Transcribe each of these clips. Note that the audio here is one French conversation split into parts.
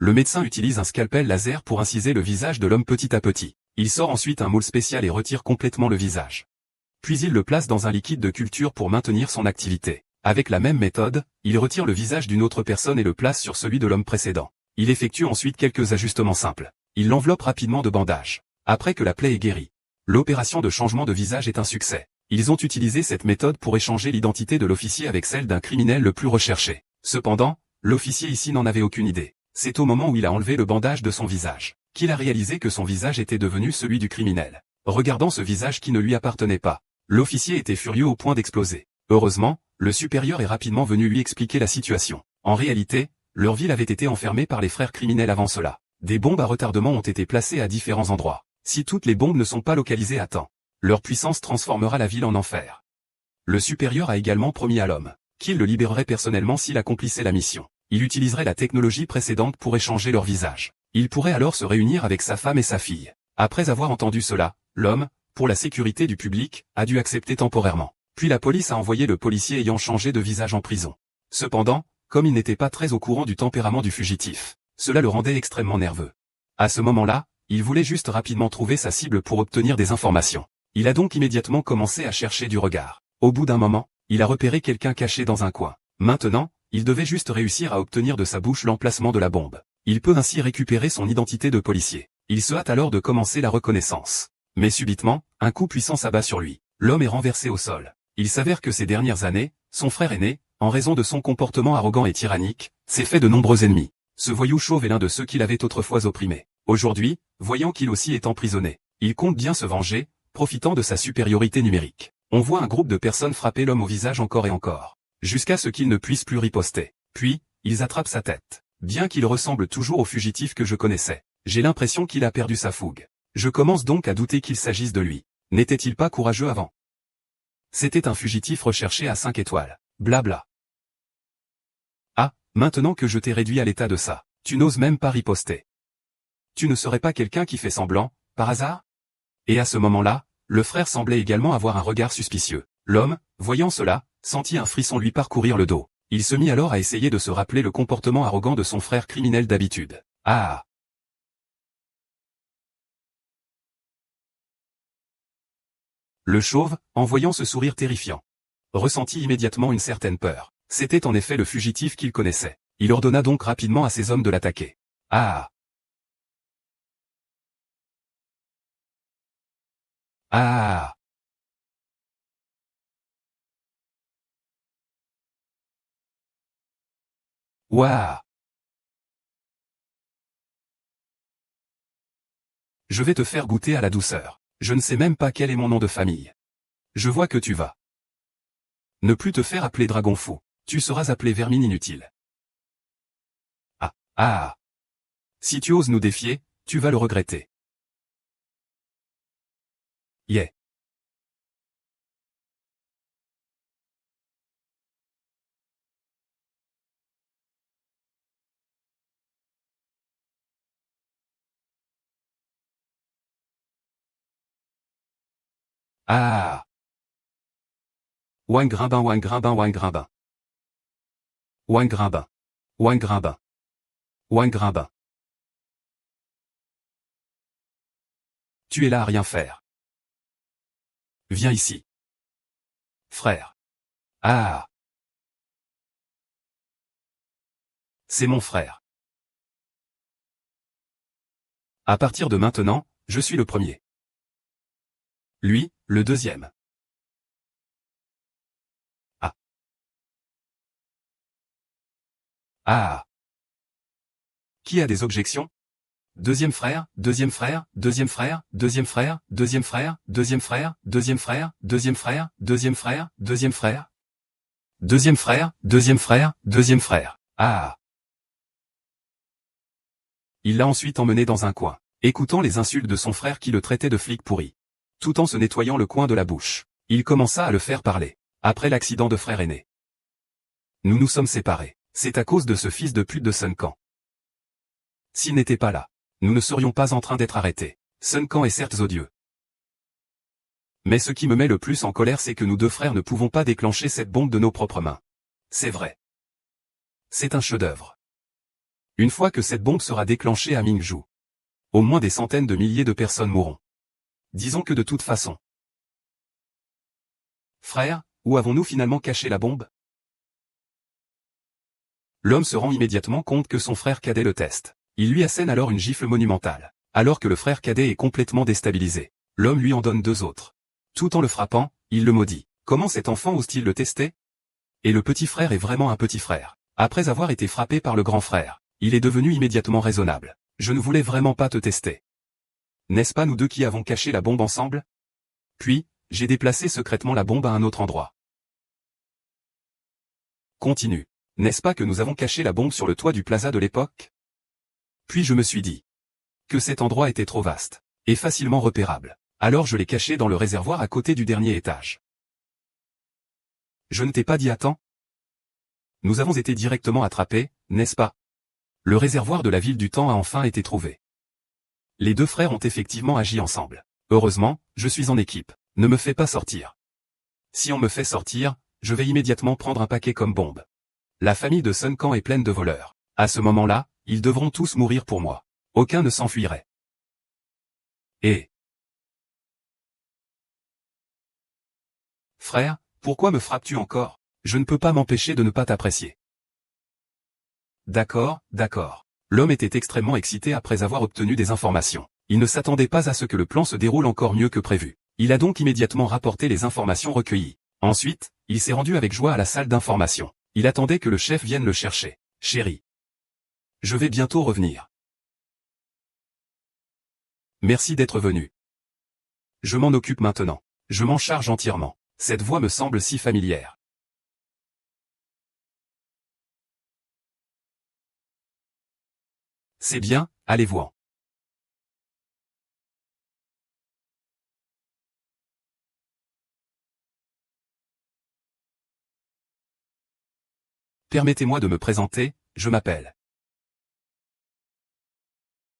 Le médecin utilise un scalpel laser pour inciser le visage de l'homme petit à petit. Il sort ensuite un moule spécial et retire complètement le visage. Puis il le place dans un liquide de culture pour maintenir son activité. Avec la même méthode, il retire le visage d'une autre personne et le place sur celui de l'homme précédent. Il effectue ensuite quelques ajustements simples. Il l'enveloppe rapidement de bandages. Après que la plaie est guérie, l'opération de changement de visage est un succès. Ils ont utilisé cette méthode pour échanger l'identité de l'officier avec celle d'un criminel le plus recherché. Cependant, l'officier ici n'en avait aucune idée. C'est au moment où il a enlevé le bandage de son visage qu'il a réalisé que son visage était devenu celui du criminel. Regardant ce visage qui ne lui appartenait pas, l'officier était furieux au point d'exploser. Heureusement, le supérieur est rapidement venu lui expliquer la situation. En réalité, leur ville avait été enfermée par les frères criminels avant cela. Des bombes à retardement ont été placées à différents endroits. Si toutes les bombes ne sont pas localisées à temps, leur puissance transformera la ville en enfer. Le supérieur a également promis à l'homme qu'il le libérerait personnellement s'il accomplissait la mission. Il utiliserait la technologie précédente pour échanger leur visage. Il pourrait alors se réunir avec sa femme et sa fille. Après avoir entendu cela, l'homme, pour la sécurité du public, a dû accepter temporairement. Puis la police a envoyé le policier ayant changé de visage en prison. Cependant, comme il n'était pas très au courant du tempérament du fugitif, cela le rendait extrêmement nerveux. À ce moment-là, il voulait juste rapidement trouver sa cible pour obtenir des informations. Il a donc immédiatement commencé à chercher du regard. Au bout d'un moment, il a repéré quelqu'un caché dans un coin. Maintenant, il devait juste réussir à obtenir de sa bouche l'emplacement de la bombe. Il peut ainsi récupérer son identité de policier. Il se hâte alors de commencer la reconnaissance. Mais subitement, un coup puissant s'abat sur lui. L'homme est renversé au sol. Il s'avère que ces dernières années, son frère aîné, en raison de son comportement arrogant et tyrannique, s'est fait de nombreux ennemis. Ce voyou chauve est l'un de ceux qu'il avait autrefois opprimés. Aujourd'hui, voyant qu'il aussi est emprisonné, il compte bien se venger, profitant de sa supériorité numérique. On voit un groupe de personnes frapper l'homme au visage encore et encore, jusqu'à ce qu'il ne puisse plus riposter. Puis, ils attrapent sa tête. Bien qu'il ressemble toujours au fugitif que je connaissais, j'ai l'impression qu'il a perdu sa fougue. Je commence donc à douter qu'il s'agisse de lui. N'était-il pas courageux avant? C'était un fugitif recherché à 5 étoiles. Blabla. Ah, maintenant que je t'ai réduit à l'état de ça, tu n'oses même pas riposter. Tu ne serais pas quelqu'un qui fait semblant, par hasard? Et à ce moment-là, le frère semblait également avoir un regard suspicieux. L'homme, voyant cela, sentit un frisson lui parcourir le dos. Il se mit alors à essayer de se rappeler le comportement arrogant de son frère criminel d'habitude. Ah! Le chauve, en voyant ce sourire terrifiant, ressentit immédiatement une certaine peur. C'était en effet le fugitif qu'il connaissait. Il ordonna donc rapidement à ses hommes de l'attaquer. Ah! Ah! Ouah! Je vais te faire goûter à la douceur. Je ne sais même pas quel est mon nom de famille. Je vois que tu vas ne plus te faire appeler dragon fou. Tu seras appelé vermine inutile. Ah! Ah! Si tu oses nous défier, tu vas le regretter. Yeah! Ah! Ouin grimbin, ouin grimbin, ouin grimbin. Ouin grimbin. Ouin grimbin. Ouin grimbin. Tu es là à rien faire. Viens ici. Frère. Ah! C'est mon frère. À partir de maintenant, je suis le premier. Lui, le deuxième. Ah! Ah! Qui a des objections? Deuxième frère, deuxième frère, deuxième frère, deuxième frère, deuxième frère, deuxième frère, deuxième frère, deuxième frère, deuxième frère, deuxième frère. Deuxième frère, deuxième frère, deuxième frère. Ah! Il l'a ensuite emmené dans un coin, écoutant les insultes de son frère qui le traitait de flic pourri. Tout en se nettoyant le coin de la bouche, il commença à le faire parler. Après l'accident de frère aîné. Nous nous sommes séparés. C'est à cause de ce fils de pute de Sun Kang. S'il n'était pas là, nous ne serions pas en train d'être arrêtés. Sun Kang est certes odieux. Mais ce qui me met le plus en colère c'est que nous deux frères ne pouvons pas déclencher cette bombe de nos propres mains. C'est vrai. C'est un chef-d'œuvre. Une fois que cette bombe sera déclenchée à Mingju, au moins des centaines de milliers de personnes mourront. Disons que de toute façon. Frère, où avons-nous finalement caché la bombe? L'homme se rend immédiatement compte que son frère cadet le teste. Il lui assène alors une gifle monumentale. Alors que le frère cadet est complètement déstabilisé, l'homme lui en donne 2 autres. Tout en le frappant, il le maudit. Comment cet enfant ose-t-il le tester? Et le petit frère est vraiment un petit frère. Après avoir été frappé par le grand frère, il est devenu immédiatement raisonnable. Je ne voulais vraiment pas te tester. N'est-ce pas nous deux qui avons caché la bombe ensemble? Puis, j'ai déplacé secrètement la bombe à un autre endroit. Continue. N'est-ce pas que nous avons caché la bombe sur le toit du plaza de l'époque? Puis je me suis dit que cet endroit était trop vaste et facilement repérable. Alors je l'ai caché dans le réservoir à côté du dernier étage. Je ne t'ai pas dit à temps? Nous avons été directement attrapés, n'est-ce pas? Le réservoir de la ville du temps a enfin été trouvé. Les 2 frères ont effectivement agi ensemble. Heureusement, je suis en équipe. Ne me fais pas sortir. Si on me fait sortir, je vais immédiatement prendre un paquet comme bombe. La famille de Sun Kang est pleine de voleurs. À ce moment-là, ils devront tous mourir pour moi. Aucun ne s'enfuirait. Et... Frère, pourquoi me frappes-tu encore? Je ne peux pas m'empêcher de ne pas t'apprécier. D'accord, d'accord. L'homme était extrêmement excité après avoir obtenu des informations. Il ne s'attendait pas à ce que le plan se déroule encore mieux que prévu. Il a donc immédiatement rapporté les informations recueillies. Ensuite, il s'est rendu avec joie à la salle d'information. Il attendait que le chef vienne le chercher. Chérie. Je vais bientôt revenir. Merci d'être venu. Je m'en occupe maintenant. Je m'en charge entièrement. Cette voix me semble si familière. C'est bien, allez-vous-en. Permettez-moi de me présenter, je m'appelle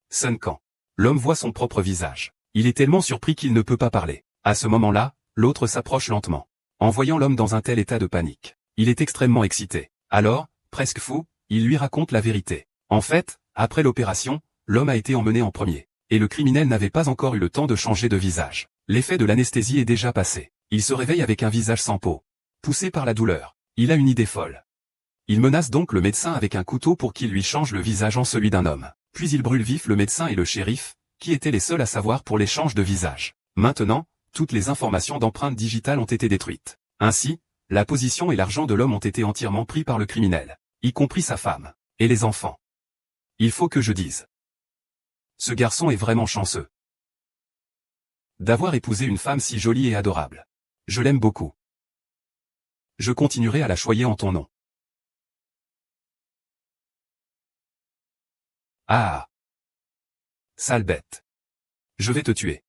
Sun Kang. L'homme voit son propre visage. Il est tellement surpris qu'il ne peut pas parler. À ce moment-là, l'autre s'approche lentement. En voyant l'homme dans un tel état de panique, il est extrêmement excité. Alors, presque fou, il lui raconte la vérité. En fait, après l'opération, l'homme a été emmené en premier. Et le criminel n'avait pas encore eu le temps de changer de visage. L'effet de l'anesthésie est déjà passé. Il se réveille avec un visage sans peau. Poussé par la douleur, il a une idée folle. Il menace donc le médecin avec un couteau pour qu'il lui change le visage en celui d'un homme. Puis il brûle vif le médecin et le shérif, qui étaient les seuls à savoir pour l'échange de visage. Maintenant, toutes les informations d'empreintes digitales ont été détruites. Ainsi, la position et l'argent de l'homme ont été entièrement pris par le criminel, y compris sa femme, et les enfants. Il faut que je dise. Ce garçon est vraiment chanceux d'avoir épousé une femme si jolie et adorable. Je l'aime beaucoup. Je continuerai à la choyer en ton nom. Ah! Sale bête. Je vais te tuer.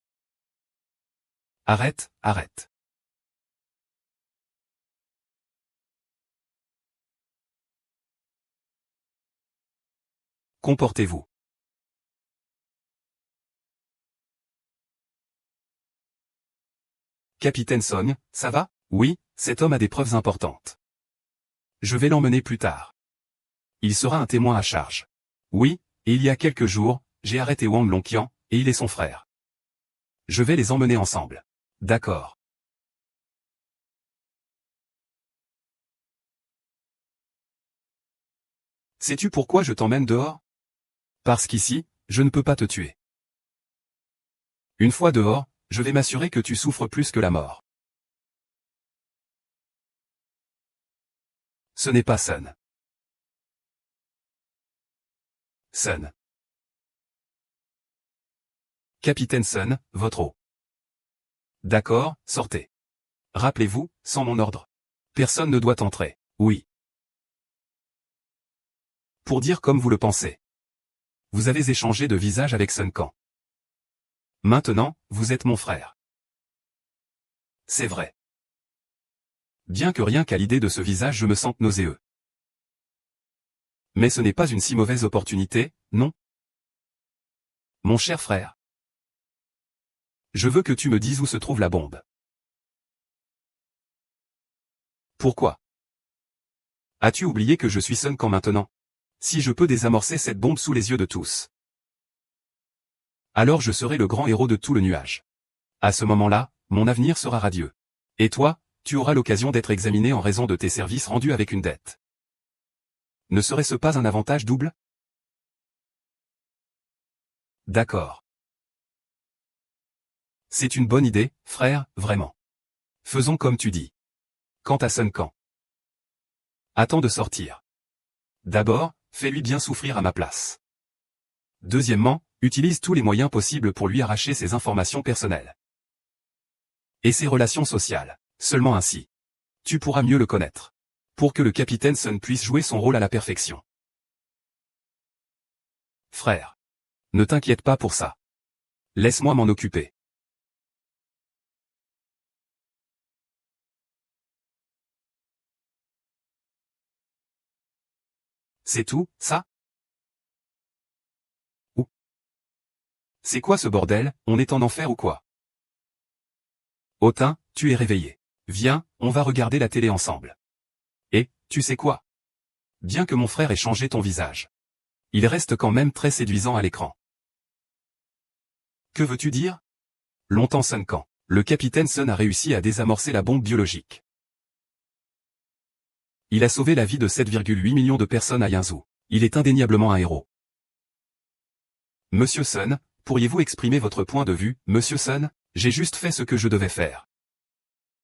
Arrête, arrête. Comportez-vous. Capitaine Song, ça va? Oui, cet homme a des preuves importantes. Je vais l'emmener plus tard. Il sera un témoin à charge. Oui, et il y a quelques jours, j'ai arrêté Wang Longqian, et il est son frère. Je vais les emmener ensemble. D'accord. Sais-tu pourquoi je t'emmène dehors? Parce qu'ici, je ne peux pas te tuer. Une fois dehors, je vais m'assurer que tu souffres plus que la mort. Ce n'est pas Sun. Sun. Capitaine Sun, votre eau. D'accord, sortez. Rappelez-vous, sans mon ordre. Personne ne doit entrer. Oui. Pour dire comme vous le pensez. Vous avez échangé de visage avec Sun Kang. Maintenant, vous êtes mon frère. C'est vrai. Bien que rien qu'à l'idée de ce visage je me sente nauséeux. Mais ce n'est pas une si mauvaise opportunité, non? Mon cher frère. Je veux que tu me dises où se trouve la bombe. Pourquoi? As-tu oublié que je suis Sun Kang maintenant? Si je peux désamorcer cette bombe sous les yeux de tous, alors je serai le grand héros de tout le nuage. À ce moment-là, mon avenir sera radieux. Et toi, tu auras l'occasion d'être examiné en raison de tes services rendus avec une dette. Ne serait-ce pas un avantage double? D'accord. C'est une bonne idée, frère, vraiment. Faisons comme tu dis. Quant à Sun Quan, attends de sortir. D'abord, fais-lui bien souffrir à ma place. Deuxièmement, utilise tous les moyens possibles pour lui arracher ses informations personnelles. Et ses relations sociales. Seulement ainsi, tu pourras mieux le connaître. Pour que le capitaine Sun puisse jouer son rôle à la perfection. Frère. Ne t'inquiète pas pour ça. Laisse-moi m'en occuper. C'est tout, ça? Ou? C'est quoi ce bordel, on est en enfer ou quoi? Autain, tu es réveillé. Viens, on va regarder la télé ensemble. Et, tu sais quoi? Bien que mon frère ait changé ton visage, il reste quand même très séduisant à l'écran. Que veux-tu dire? Longtemps Sun Quan. Le capitaine Sun a réussi à désamorcer la bombe biologique. Il a sauvé la vie de 7,8 millions de personnes à Yinzhou. Il est indéniablement un héros. Monsieur Sun, pourriez-vous exprimer votre point de vue, Monsieur Sun? J'ai juste fait ce que je devais faire.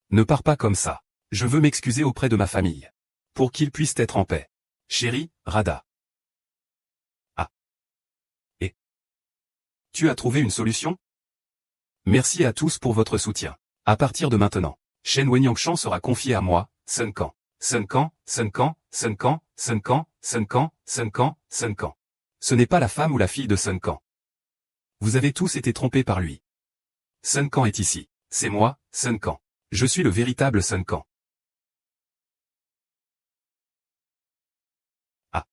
Ne pars pas comme ça. Je veux m'excuser auprès de ma famille. Pour qu'ils puissent être en paix. Chérie, Rada. Ah. Et? Tu as trouvé une solution? Merci à tous pour votre soutien. À partir de maintenant, Shen Wenyangshan sera confié à moi, Sun Quan. Sun Quan, Sun Quan, Sun Quan, Sun Quan, Sun Quan, Sun Quan, Sun Quan. Ce n'est pas la femme ou la fille de Sun Quan. Vous avez tous été trompés par lui. Sun Quan est ici. C'est moi, Sun Quan. Je suis le véritable Sun Quan. Ah.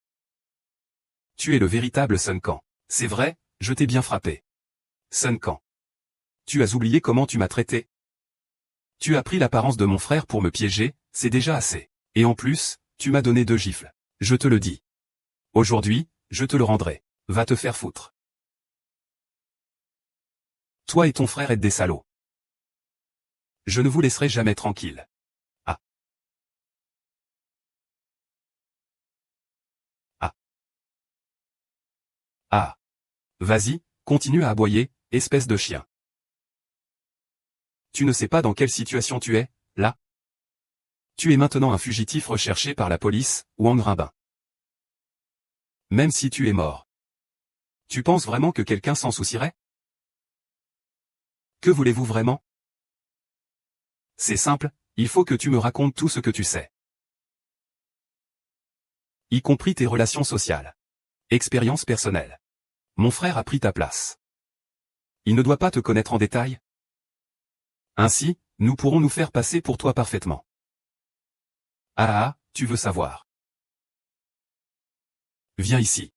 Tu es le véritable Sun Quan. C'est vrai, je t'ai bien frappé. Sun Quan. Tu as oublié comment tu m'as traité? Tu as pris l'apparence de mon frère pour me piéger, c'est déjà assez. Et en plus, tu m'as donné 2 gifles. Je te le dis. Aujourd'hui, je te le rendrai. Va te faire foutre. Toi et ton frère êtes des salauds. Je ne vous laisserai jamais tranquille. Ah. Ah. Ah. Vas-y, continue à aboyer, espèce de chien. Tu ne sais pas dans quelle situation tu es, là? Tu es maintenant un fugitif recherché par la police, Wang Rinbin. Même si tu es mort. Tu penses vraiment que quelqu'un s'en soucierait? Que voulez-vous vraiment? C'est simple, il faut que tu me racontes tout ce que tu sais. Y compris tes relations sociales. Expérience personnelle. Mon frère a pris ta place. Il ne doit pas te connaître en détail? Ainsi, nous pourrons nous faire passer pour toi parfaitement. Ah, tu veux savoir. Viens ici.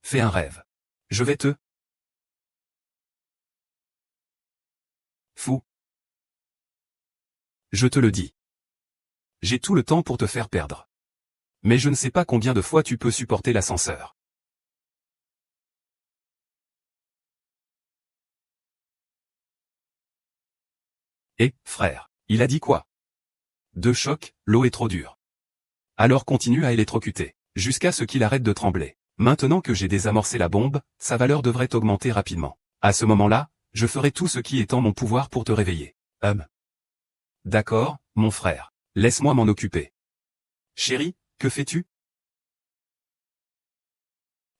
Fais un rêve. Je vais te... Fou. Je te le dis. J'ai tout le temps pour te faire perdre. Mais je ne sais pas combien de fois tu peux supporter l'ascenseur. Et, frère, il a dit quoi? De choc, l'eau est trop dure. Alors continue à électrocuter, jusqu'à ce qu'il arrête de trembler. Maintenant que j'ai désamorcé la bombe, sa valeur devrait augmenter rapidement. À ce moment-là, je ferai tout ce qui est en mon pouvoir pour te réveiller. D'accord, mon frère. Laisse-moi m'en occuper. Chérie, que fais-tu?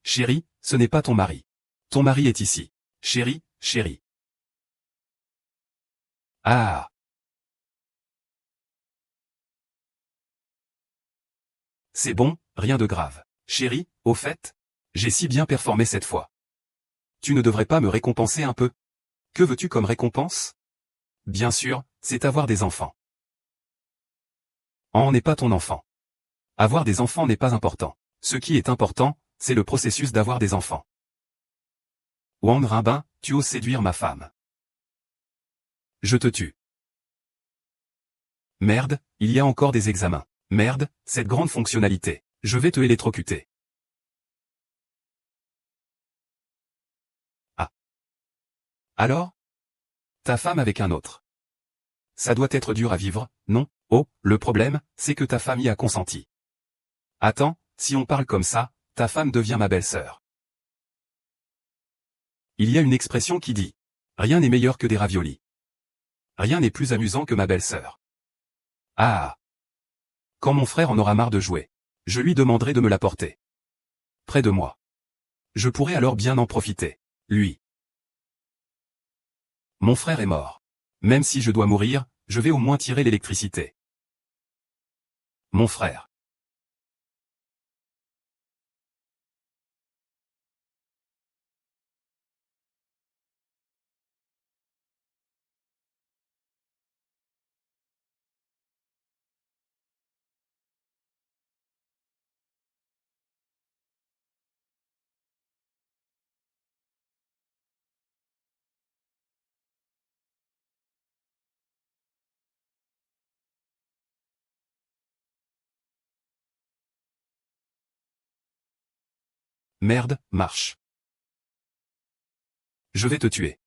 Chérie, ce n'est pas ton mari. Ton mari est ici. Chérie, chérie. Ah. C'est bon, rien de grave. Chérie, au fait, j'ai si bien performé cette fois. Tu ne devrais pas me récompenser un peu? Que veux-tu comme récompense? Bien sûr, c'est avoir des enfants. On n'est pas ton enfant. Avoir des enfants n'est pas important. Ce qui est important, c'est le processus d'avoir des enfants. Wang Rinbin, tu oses séduire ma femme. Je te tue. Merde, il y a encore des examens. Merde, cette grande fonctionnalité. Je vais te électrocuter. Ah. Alors? Ta femme avec un autre. Ça doit être dur à vivre, non? Oh, le problème, c'est que ta femme y a consenti. Attends, si on parle comme ça, ta femme devient ma belle-sœur. Il y a une expression qui dit « Rien n'est meilleur que des raviolis. Rien n'est plus amusant que ma belle-sœur. » Ah. Quand mon frère en aura marre de jouer, je lui demanderai de me l'apporter. Près de moi. Je pourrai alors bien en profiter. Lui. Mon frère est mort. Même si je dois mourir, je vais au moins tirer l'électricité. Mon frère. Merde, marche. Je vais te tuer.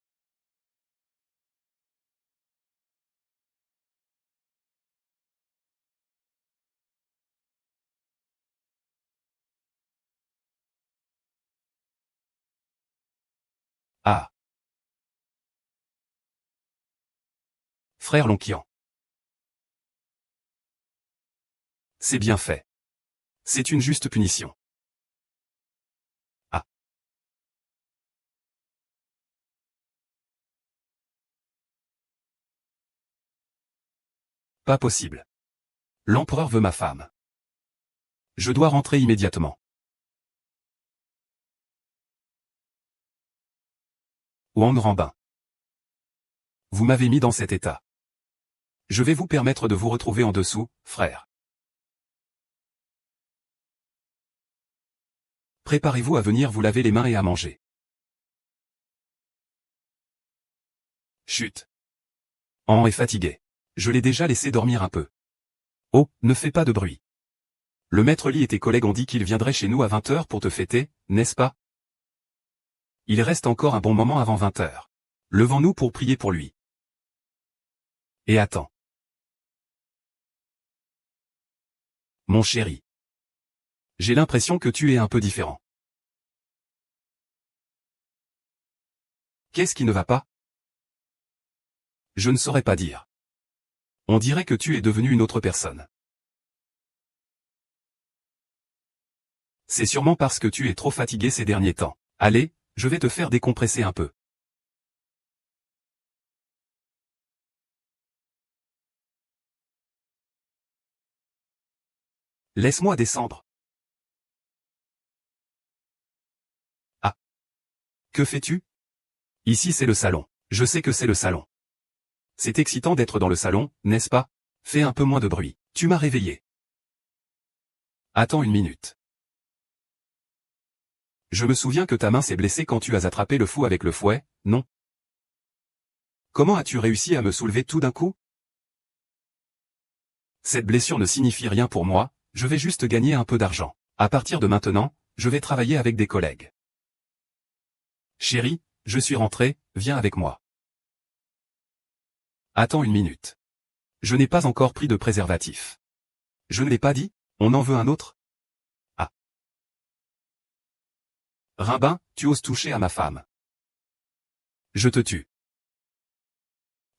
Ah. Frère Lonquian. C'est bien fait. C'est une juste punition. Ah. Pas possible. L'empereur veut ma femme. Je dois rentrer immédiatement. Wang Rambin. Vous m'avez mis dans cet état. Je vais vous permettre de vous retrouver en dessous, frère. Préparez-vous à venir vous laver les mains et à manger. Chut. An est fatigué. Je l'ai déjà laissé dormir un peu. Oh, ne fais pas de bruit. Le maître Li et tes collègues ont dit qu'ils viendraient chez nous à 20 h pour te fêter, n'est-ce pas? Il reste encore un bon moment avant 20 h. Levons-nous pour prier pour lui. Et attends. Mon chéri. J'ai l'impression que tu es un peu différent. Qu'est-ce qui ne va pas? Je ne saurais pas dire. On dirait que tu es devenu une autre personne. C'est sûrement parce que tu es trop fatigué ces derniers temps. Allez, je vais te faire décompresser un peu. Laisse-moi descendre. Ah. Que fais-tu? Ici c'est le salon. Je sais que c'est le salon. C'est excitant d'être dans le salon, n'est-ce pas? Fais un peu moins de bruit. Tu m'as réveillé. Attends une minute. Je me souviens que ta main s'est blessée quand tu as attrapé le fou avec le fouet, non? Comment as-tu réussi à me soulever tout d'un coup? Cette blessure ne signifie rien pour moi, je vais juste gagner un peu d'argent. À partir de maintenant, je vais travailler avec des collègues. Chérie, je suis rentré, viens avec moi. Attends une minute. Je n'ai pas encore pris de préservatif. Je ne l'ai pas dit? On en veut un autre? Ah. Rimbin, tu oses toucher à ma femme. Je te tue.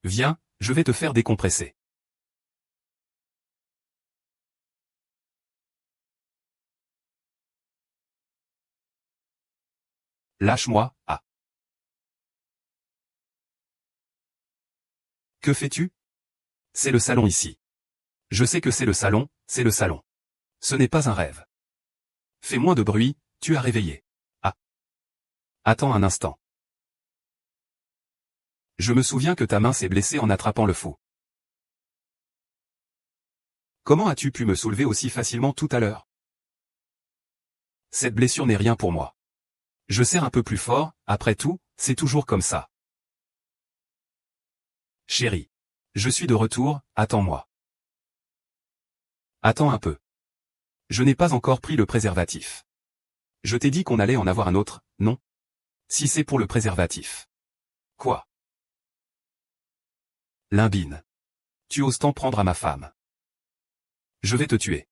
Viens, je vais te faire décompresser. Lâche-moi, ah. Que fais-tu? C'est le salon ici. Je sais que c'est le salon, c'est le salon. Ce n'est pas un rêve. Fais moins de bruit, tu as réveillé. Ah. Attends un instant. Je me souviens que ta main s'est blessée en attrapant le fou. Comment as-tu pu me soulever aussi facilement tout à l'heure? Cette blessure n'est rien pour moi. Je serre un peu plus fort, après tout, c'est toujours comme ça. Chérie. Je suis de retour, attends-moi. Attends un peu. Je n'ai pas encore pris le préservatif. Je t'ai dit qu'on allait en avoir un autre, non? Si c'est pour le préservatif. Quoi? Limbine. Tu oses t'en prendre à ma femme. Je vais te tuer.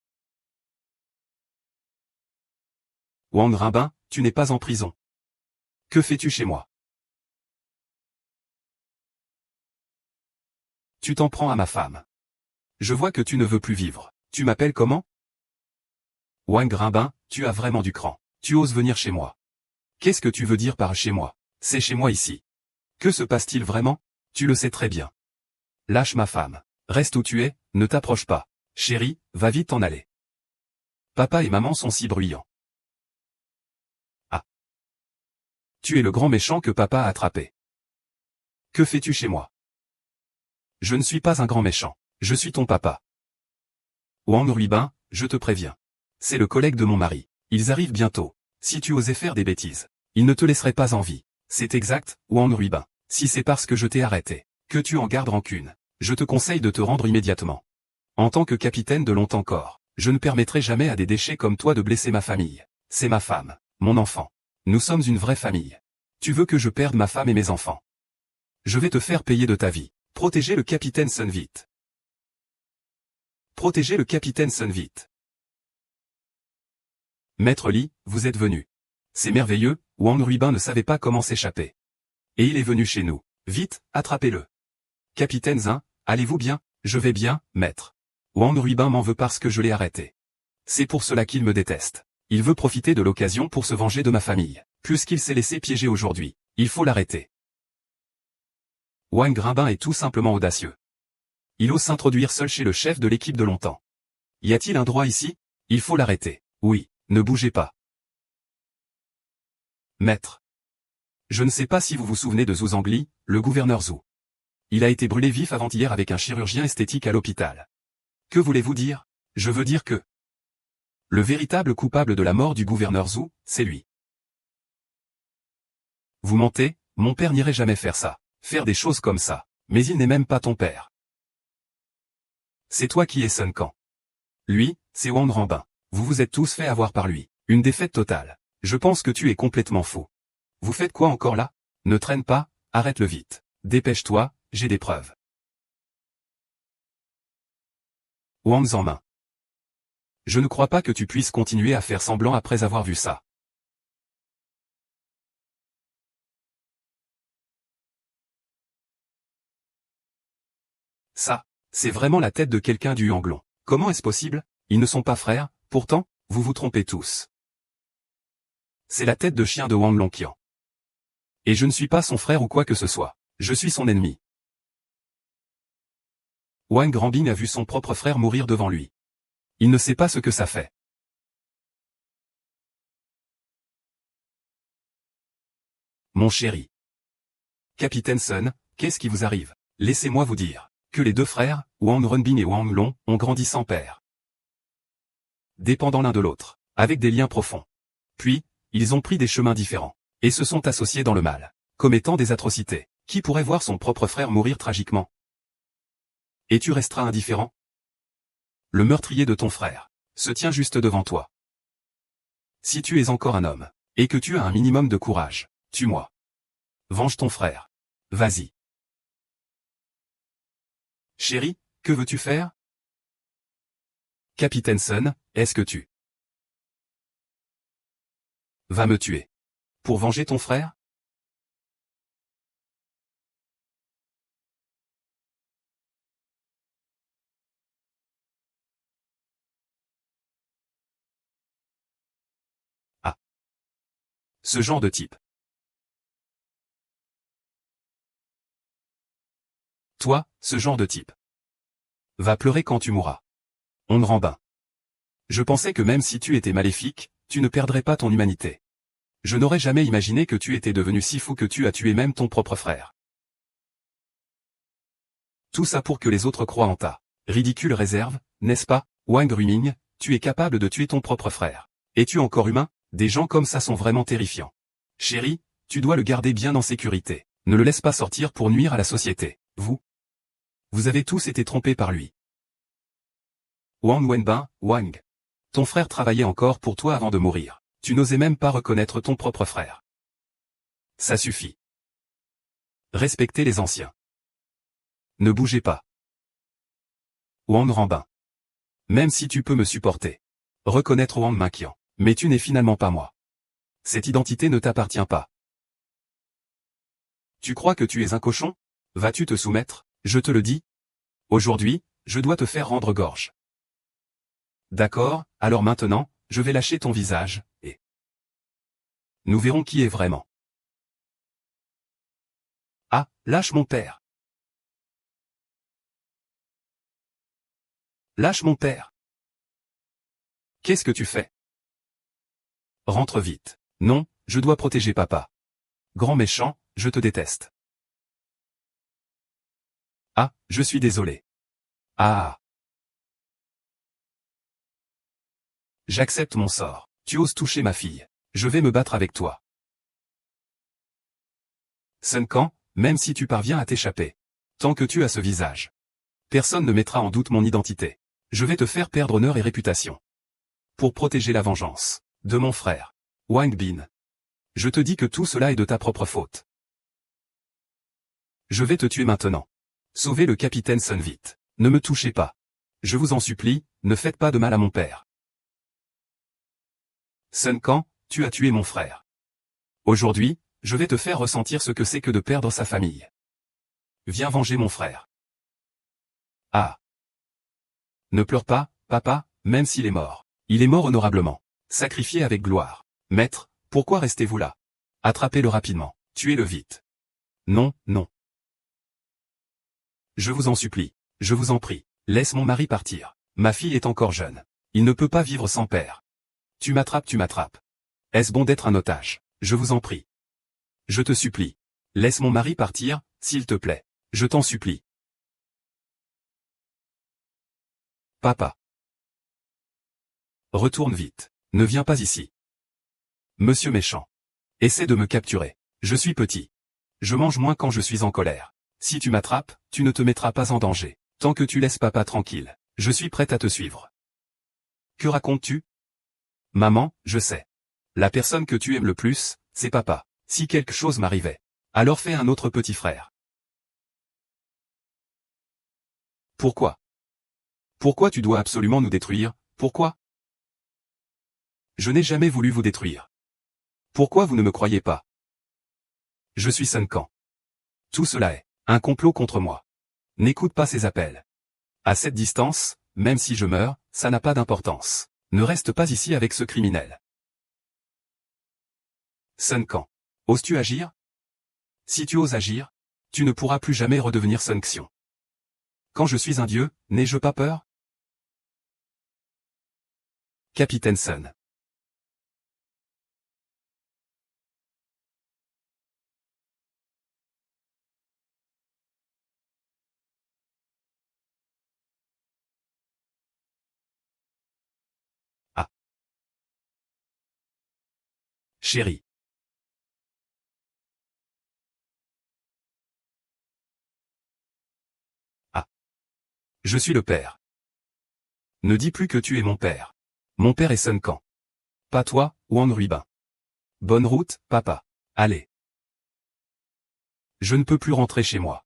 Wang Rinbin, tu n'es pas en prison. Que fais-tu chez moi? Tu t'en prends à ma femme. Je vois que tu ne veux plus vivre. Tu m'appelles comment? Wang Rinbin, tu as vraiment du cran. Tu oses venir chez moi. Qu'est-ce que tu veux dire par chez moi? C'est chez moi ici. Que se passe-t-il vraiment? Tu le sais très bien. Lâche ma femme. Reste où tu es, ne t'approche pas. Chérie, va vite t'en aller. Papa et maman sont si bruyants. Ah. Tu es le grand méchant que papa a attrapé. Que fais-tu chez moi? Je ne suis pas un grand méchant. Je suis ton papa. Wang Ruibin, je te préviens. C'est le collègue de mon mari. Ils arrivent bientôt. Si tu osais faire des bêtises, ils ne te laisseraient pas en vie. C'est exact, Wang Ruibin. Si c'est parce que je t'ai arrêté, que tu en gardes rancune, je te conseille de te rendre immédiatement. En tant que capitaine de Longtemps Corps, je ne permettrai jamais à des déchets comme toi de blesser ma famille. C'est ma femme, mon enfant. Nous sommes une vraie famille. Tu veux que je perde ma femme et mes enfants? Je vais te faire payer de ta vie. Protégez le capitaine Sun vite. Protégez le capitaine Sun vite. Maître Li, vous êtes venu. C'est merveilleux, Wang Ruibin ne savait pas comment s'échapper. Et il est venu chez nous. Vite, attrapez-le. Capitaine Zin, allez-vous bien? Je vais bien, maître. Wang Ruibin m'en veut parce que je l'ai arrêté. C'est pour cela qu'il me déteste. Il veut profiter de l'occasion pour se venger de ma famille. Puisqu'il s'est laissé piéger aujourd'hui, il faut l'arrêter. Wang Rinbin est tout simplement audacieux. Il ose s'introduire seul chez le chef de l'équipe de Longtemps. Y a-t-il un droit ici? Il faut l'arrêter. Oui, ne bougez pas. Maître. Je ne sais pas si vous vous souvenez de Zhu Zhangli, le gouverneur Zhu. Il a été brûlé vif avant-hier avec un chirurgien esthétique à l'hôpital. Que voulez-vous dire? Je veux dire que le véritable coupable de la mort du gouverneur Zhu, c'est lui. Vous mentez, mon père n'irait jamais faire ça. Faire des choses comme ça. Mais il n'est même pas ton père. C'est toi qui es Sun Quan. Lui, c'est Wang Rinbin. Vous vous êtes tous fait avoir par lui. Une défaite totale. Je pense que tu es complètement fou. Vous faites quoi encore là? Ne traîne pas, arrête-le vite. Dépêche-toi, j'ai des preuves. Wang Zanmin. Je ne crois pas que tu puisses continuer à faire semblant après avoir vu ça. Ça, c'est vraiment la tête de quelqu'un du Yanglong. Comment est-ce possible? Ils ne sont pas frères, pourtant, vous vous trompez tous. C'est la tête de chien de Wang Longqian. Et je ne suis pas son frère ou quoi que ce soit. Je suis son ennemi. Wang Ranbin a vu son propre frère mourir devant lui. Il ne sait pas ce que ça fait. Mon chéri. Capitaine Sun, qu'est-ce qui vous arrive? Laissez-moi vous dire que les deux frères, Wang Renbin et Wang Long, ont grandi sans père. Dépendant l'un de l'autre, avec des liens profonds. Puis, ils ont pris des chemins différents, et se sont associés dans le mal, commettant des atrocités. Qui pourrait voir son propre frère mourir tragiquement? Et tu resteras indifférent? Le meurtrier de ton frère se tient juste devant toi. Si tu es encore un homme, et que tu as un minimum de courage, tue-moi. Venge ton frère. Vas-y. Chérie, que veux-tu faire? Capitaine Sun, est-ce que tu vas me tuer pour venger ton frère? Ah. Ce genre de type. Toi, ce genre de type. Va pleurer quand tu mourras. On Ranbin. Je pensais que même si tu étais maléfique, tu ne perdrais pas ton humanité. Je n'aurais jamais imaginé que tu étais devenu si fou que tu as tué même ton propre frère. Tout ça pour que les autres croient en ta ridicule réserve, n'est-ce pas, Wang Ruming, tu es capable de tuer ton propre frère. Es-tu encore humain? Des gens comme ça sont vraiment terrifiants. Chérie, tu dois le garder bien en sécurité. Ne le laisse pas sortir pour nuire à la société. Vous avez tous été trompés par lui. Wang Wenbin, Wang. Ton frère travaillait encore pour toi avant de mourir. Tu n'osais même pas reconnaître ton propre frère. Ça suffit. Respectez les anciens. Ne bougez pas. Wang Ranbin. Même si tu peux me supporter. Reconnaître Wang Minqian. Mais tu n'es finalement pas moi. Cette identité ne t'appartient pas. Tu crois que tu es un cochon? Vas-tu te soumettre? Je te le dis. Aujourd'hui, je dois te faire rendre gorge. D'accord, alors maintenant, je vais lâcher ton visage, et nous verrons qui est vraiment. Ah, lâche mon père. Lâche mon père. Qu'est-ce que tu fais? Rentre vite. Non, je dois protéger papa. Grand méchant, je te déteste. Ah, je suis désolé. Ah. J'accepte mon sort. Tu oses toucher ma fille. Je vais me battre avec toi. Sun Quan, même si tu parviens à t'échapper. Tant que tu as ce visage. Personne ne mettra en doute mon identité. Je vais te faire perdre honneur et réputation. Pour protéger la vengeance de mon frère, Wang Bin. Je te dis que tout cela est de ta propre faute. Je vais te tuer maintenant. Sauvez le capitaine Sun vite. Ne me touchez pas. Je vous en supplie, ne faites pas de mal à mon père. Sun Quan, tu as tué mon frère. Aujourd'hui, je vais te faire ressentir ce que c'est que de perdre sa famille. Viens venger mon frère. Ah. Ne pleure pas, papa, même s'il est mort. Il est mort honorablement. Sacrifié avec gloire. Maître, pourquoi restez-vous là? Attrapez-le rapidement. Tuez-le vite. Non, non. Je vous en supplie. Je vous en prie. Laisse mon mari partir. Ma fille est encore jeune. Il ne peut pas vivre sans père. Tu m'attrapes, tu m'attrapes. Est-ce bon d'être un otage? Je vous en prie. Je te supplie. Laisse mon mari partir, s'il te plaît. Je t'en supplie. Papa. Retourne vite. Ne viens pas ici. Monsieur méchant. Essaie de me capturer. Je suis petit. Je mange moins quand je suis en colère. Si tu m'attrapes, tu ne te mettras pas en danger. Tant que tu laisses papa tranquille, je suis prête à te suivre. Que racontes-tu? Maman, je sais. La personne que tu aimes le plus, c'est papa. Si quelque chose m'arrivait, alors fais un autre petit frère. Pourquoi? Pourquoi tu dois absolument nous détruire? Pourquoi? Je n'ai jamais voulu vous détruire. Pourquoi vous ne me croyez pas? Je suis Sun Quan. Tout cela est un complot contre moi. N'écoute pas ces appels. À cette distance, même si je meurs, ça n'a pas d'importance. Ne reste pas ici avec ce criminel. Sun Quan. Oses-tu agir? Si tu oses agir, tu ne pourras plus jamais redevenir Sun Xion. Quand je suis un dieu, n'ai-je pas peur? Capitaine Sun. Ah. Chérie. Ah. Je suis le père. Ne dis plus que tu es mon père. Mon père est Sun Quan. Pas toi, Wang Ruibin. Bonne route, papa. Allez. Je ne peux plus rentrer chez moi.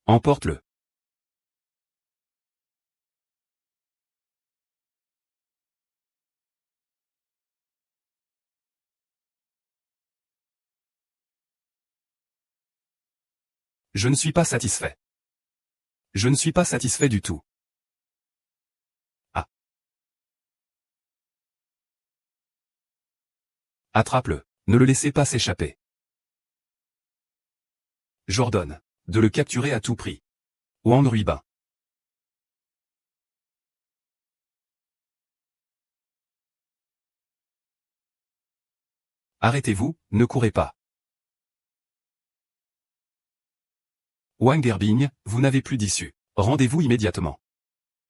Emporte-le. Je ne suis pas satisfait. Je ne suis pas satisfait du tout. Ah. Attrape-le. Ne le laissez pas s'échapper. J'ordonne de le capturer à tout prix. Wang Ruibin. Arrêtez-vous, ne courez pas. Wang Gerbing, vous n'avez plus d'issue. Rendez-vous immédiatement.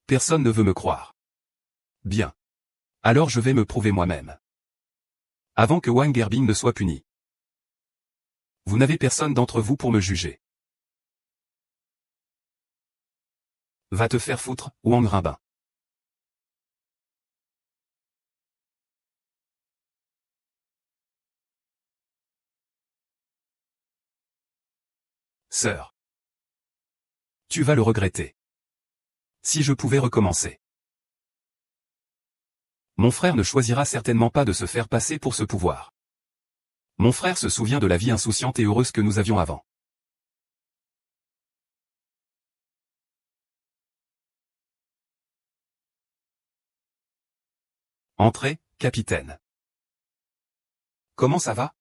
Personne ne veut me croire. Bien. Alors je vais me prouver moi-même. Avant que Wang Gerbing ne soit puni. Vous n'avez personne d'entre vous pour me juger. Va te faire foutre, Wang Rinbin. Sœur. Tu vas le regretter. Si je pouvais recommencer. Mon frère ne choisira certainement pas de se faire passer pour ce pouvoir. Mon frère se souvient de la vie insouciante et heureuse que nous avions avant. Entrez, capitaine. Comment ça va?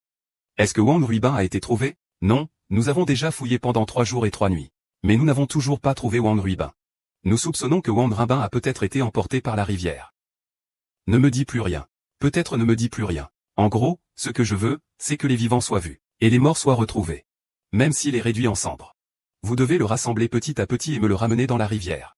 Est-ce que Wang Ruibin a été trouvé? Non, nous avons déjà fouillé pendant 3 jours et 3 nuits. Mais nous n'avons toujours pas trouvé Wang Ruibin. Nous soupçonnons que Wang Rinbin a peut-être été emporté par la rivière. Ne me dis plus rien. Peut-être ne me dis plus rien. En gros, ce que je veux, c'est que les vivants soient vus, et les morts soient retrouvés. Même s'il est réduit en cendres. Vous devez le rassembler petit à petit et me le ramener dans la rivière.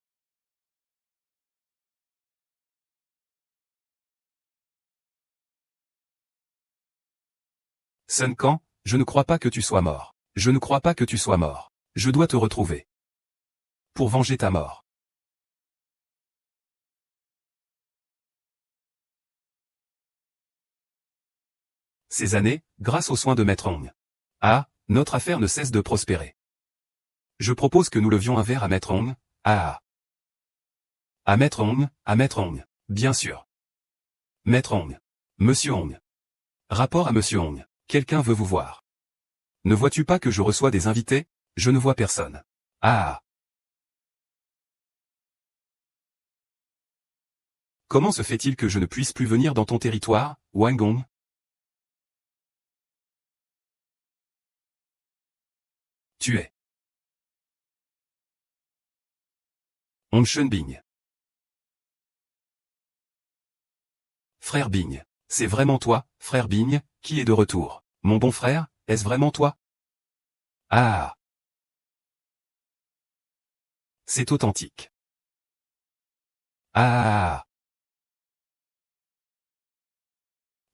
Sun Quan, je ne crois pas que tu sois mort. Je ne crois pas que tu sois mort. Je dois te retrouver. Pour venger ta mort. Ces années, grâce aux soins de Maître Hong. Ah, notre affaire ne cesse de prospérer. Je propose que nous levions un verre à Maître Hong. Ah. À Maître Hong, à Maître Hong. Bien sûr. Maître Hong. Monsieur Hong. Rapport à Monsieur Hong. Quelqu'un veut vous voir. Ne vois-tu pas que je reçois des invités? Je ne vois personne. Ah. Comment se fait-il que je ne puisse plus venir dans ton territoire, Wang Gong? Tu es. Hong Shen Bing. Frère Bing. C'est vraiment toi, frère Bing, qui est de retour. Mon bon frère, est-ce vraiment toi? Ah. C'est authentique. Ah.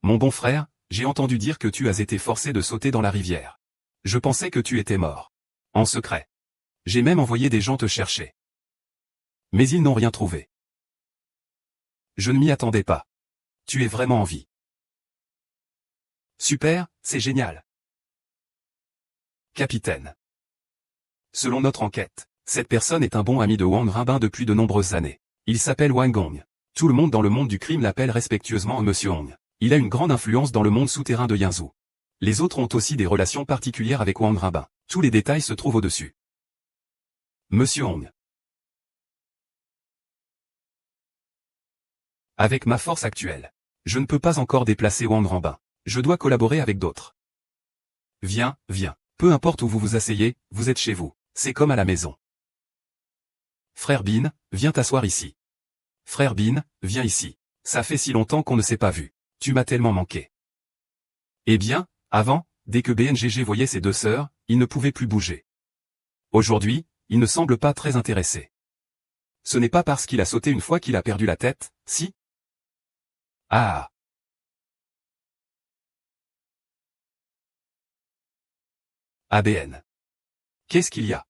Mon bon frère, j'ai entendu dire que tu as été forcé de sauter dans la rivière. Je pensais que tu étais mort. En secret. J'ai même envoyé des gens te chercher. Mais ils n'ont rien trouvé. Je ne m'y attendais pas. Tu es vraiment en vie. Super, c'est génial. Capitaine. Selon notre enquête, cette personne est un bon ami de Wang Rinbin depuis de nombreuses années. Il s'appelle Wang Gong. Tout le monde dans le monde du crime l'appelle respectueusement Monsieur Hong. Il a une grande influence dans le monde souterrain de Yanzhou. Les autres ont aussi des relations particulières avec Wang Rinbin. Tous les détails se trouvent au-dessus. Monsieur Hong. Avec ma force actuelle, je ne peux pas encore déplacer Wang Rinbin. Je dois collaborer avec d'autres. Viens, viens. Peu importe où vous vous asseyez, vous êtes chez vous. C'est comme à la maison. Frère Bin, viens t'asseoir ici. Frère Bin, viens ici. Ça fait si longtemps qu'on ne s'est pas vu. Tu m'as tellement manqué. Eh bien, avant, dès que BNGG voyait ses deux sœurs, il ne pouvait plus bouger. Aujourd'hui, il ne semble pas très intéressé. Ce n'est pas parce qu'il a sauté une fois qu'il a perdu la tête, si? Ah. ABN. Qu'est-ce qu'il y a?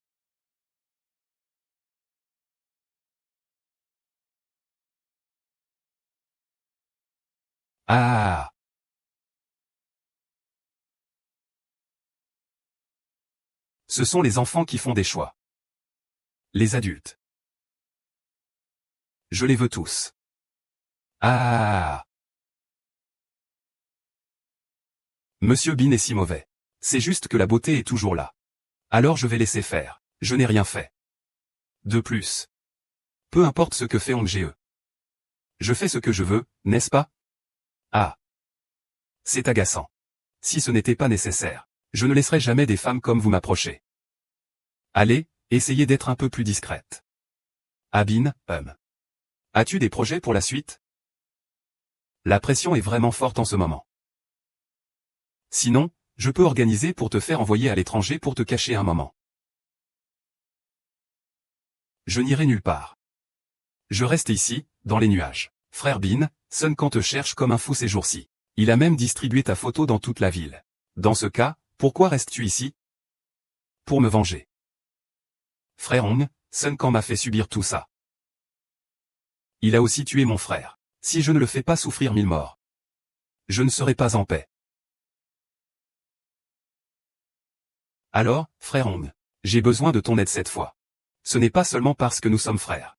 Ah. Ce sont les enfants qui font des choix. Les adultes. Je les veux tous. Ah. Monsieur Bin est si mauvais. C'est juste que la beauté est toujours là. Alors je vais laisser faire. Je n'ai rien fait. De plus. Peu importe ce que fait Hong Ge. Je fais ce que je veux, n'est-ce pas? Ah. C'est agaçant. Si ce n'était pas nécessaire, je ne laisserai jamais des femmes comme vous m'approcher. Allez, essayez d'être un peu plus discrète. Abin, As-tu des projets pour la suite? La pression est vraiment forte en ce moment. Sinon, je peux organiser pour te faire envoyer à l'étranger pour te cacher un moment. Je n'irai nulle part. Je reste ici, dans les nuages. Frère Bin, Sun Quan te cherche comme un fou ces jours-ci. Il a même distribué ta photo dans toute la ville. Dans ce cas, pourquoi restes-tu ici? Pour me venger. Frère Hong, Sun Quan m'a fait subir tout ça. Il a aussi tué mon frère. Si je ne le fais pas souffrir 1000 morts, je ne serai pas en paix. Alors, frère Hong, j'ai besoin de ton aide cette fois. Ce n'est pas seulement parce que nous sommes frères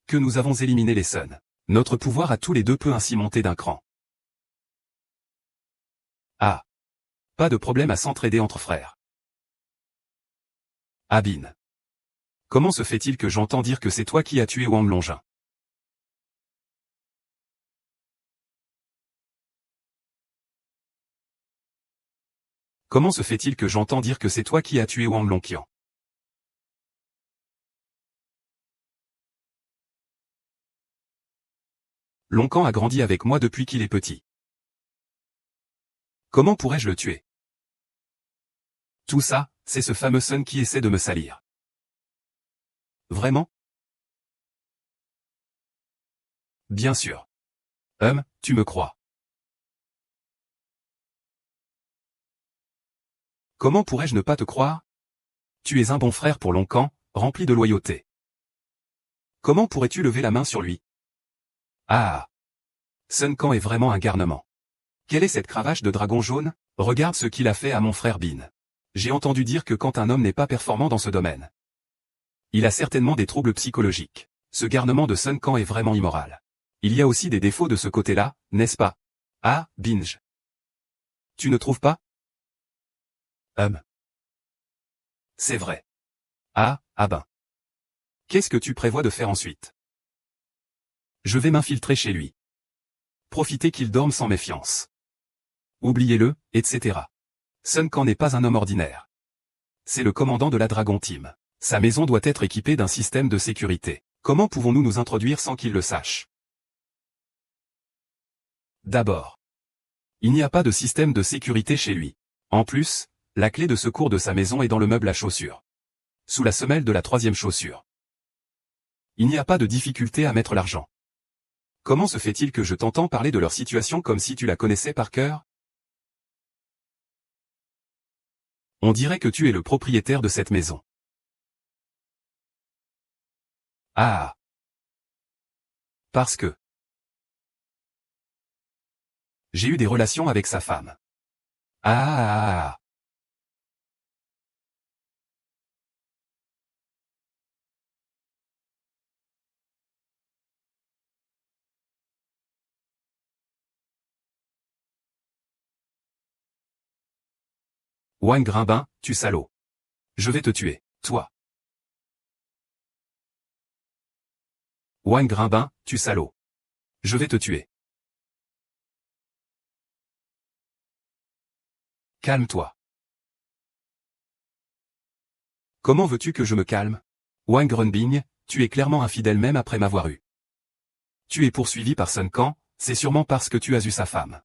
que nous avons éliminé les Sun. Notre pouvoir à tous les deux peut ainsi monter d'un cran. Ah. Pas de problème à s'entraider entre frères. Ah Bin. Comment se fait-il que j'entends dire que c'est toi qui as tué Wang Longjun? Comment se fait-il que j'entends dire que c'est toi qui as tué Wang Longqian? Longqian a grandi avec moi depuis qu'il est petit. Comment pourrais-je le tuer? Tout ça, c'est ce fameux Sun qui essaie de me salir. Vraiment? Bien sûr. Tu me crois. Comment pourrais-je ne pas te croire? Tu es un bon frère pour Longqian, rempli de loyauté. Comment pourrais-tu lever la main sur lui? Ah. Sun Quan est vraiment un garnement. Quelle est cette cravache de dragon jaune? Regarde ce qu'il a fait à mon frère Bin. J'ai entendu dire que quand un homme n'est pas performant dans ce domaine, il a certainement des troubles psychologiques. Ce garnement de Sun Quan est vraiment immoral. Il y a aussi des défauts de ce côté-là, n'est-ce pas? Ah, Binge. Tu ne trouves pas? C'est vrai. Ah ben. Qu'est-ce que tu prévois de faire ensuite? Je vais m'infiltrer chez lui. Profiter qu'il dorme sans méfiance. Oubliez-le, etc. Sun Quan n'est pas un homme ordinaire. C'est le commandant de la Dragon Team. Sa maison doit être équipée d'un système de sécurité. Comment pouvons-nous nous introduire sans qu'il le sache? D'abord, il n'y a pas de système de sécurité chez lui. En plus, la clé de secours de sa maison est dans le meuble à chaussures. Sous la semelle de la 3e chaussure. Il n'y a pas de difficulté à mettre l'argent. Comment se fait-il que je t'entends parler de leur situation comme si tu la connaissais par cœur? On dirait que tu es le propriétaire de cette maison. Ah. Parce que j'ai eu des relations avec sa femme. Ah. Wang Grimbin, tu salaud. Je vais te tuer, toi. Wang Grimbin, tu salaud. Je vais te tuer. Calme-toi. Comment veux-tu que je me calme? Wang Runbing, tu es clairement infidèle même après m'avoir eu. Tu es poursuivi par Sun Quan, c'est sûrement parce que tu as eu sa femme.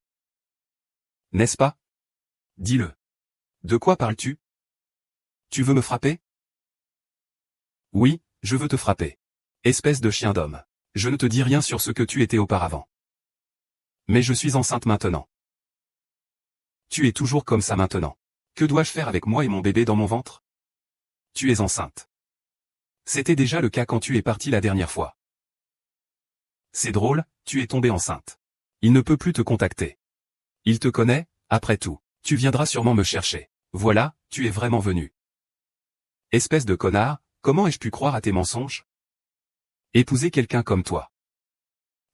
N'est-ce pas? Dis-le. De quoi parles-tu? Tu veux me frapper? Oui, je veux te frapper. Espèce de chien d'homme. Je ne te dis rien sur ce que tu étais auparavant. Mais je suis enceinte maintenant. Tu es toujours comme ça maintenant. Que dois-je faire avec moi et mon bébé dans mon ventre? Tu es enceinte. C'était déjà le cas quand tu es parti la dernière fois. C'est drôle, tu es tombée enceinte. Il ne peut plus te contacter. Il te connaît, après tout. Tu viendras sûrement me chercher. Voilà, tu es vraiment venu. Espèce de connard, comment ai-je pu croire à tes mensonges? Épouser quelqu'un comme toi.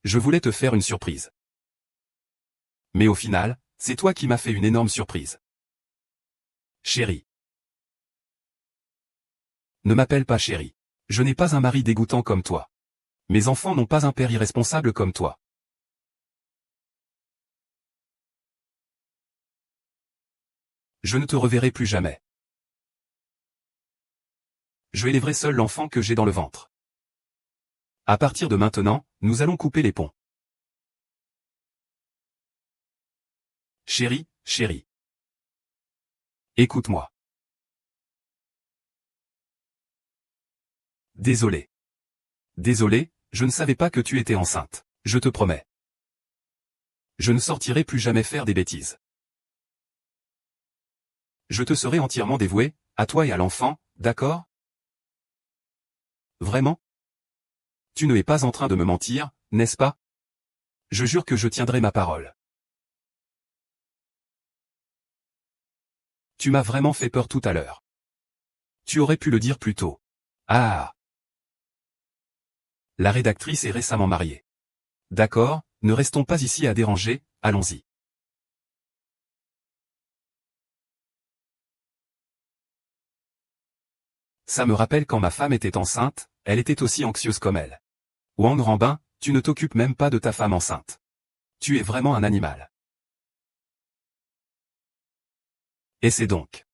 Je voulais te faire une surprise. Mais au final, c'est toi qui m'as fait une énorme surprise. Chérie. Ne m'appelle pas chérie. Je n'ai pas un mari dégoûtant comme toi. Mes enfants n'ont pas un père irresponsable comme toi. Je ne te reverrai plus jamais. Je élèverai seul l'enfant que j'ai dans le ventre. À partir de maintenant, nous allons couper les ponts. Chérie, chérie. Écoute-moi. Désolé. Désolé, je ne savais pas que tu étais enceinte. Je te promets. Je ne sortirai plus jamais faire des bêtises. Je te serai entièrement dévoué, à toi et à l'enfant, d'accord? Vraiment? Tu ne es pas en train de me mentir, n'est-ce pas? Je jure que je tiendrai ma parole. Tu m'as vraiment fait peur tout à l'heure. Tu aurais pu le dire plus tôt. Ah! La rédactrice est récemment mariée. D'accord, ne restons pas ici à déranger, allons-y. Ça me rappelle quand ma femme était enceinte, elle était aussi anxieuse comme elle. Wang Ranbin, tu ne t'occupes même pas de ta femme enceinte. Tu es vraiment un animal. Et c'est donc.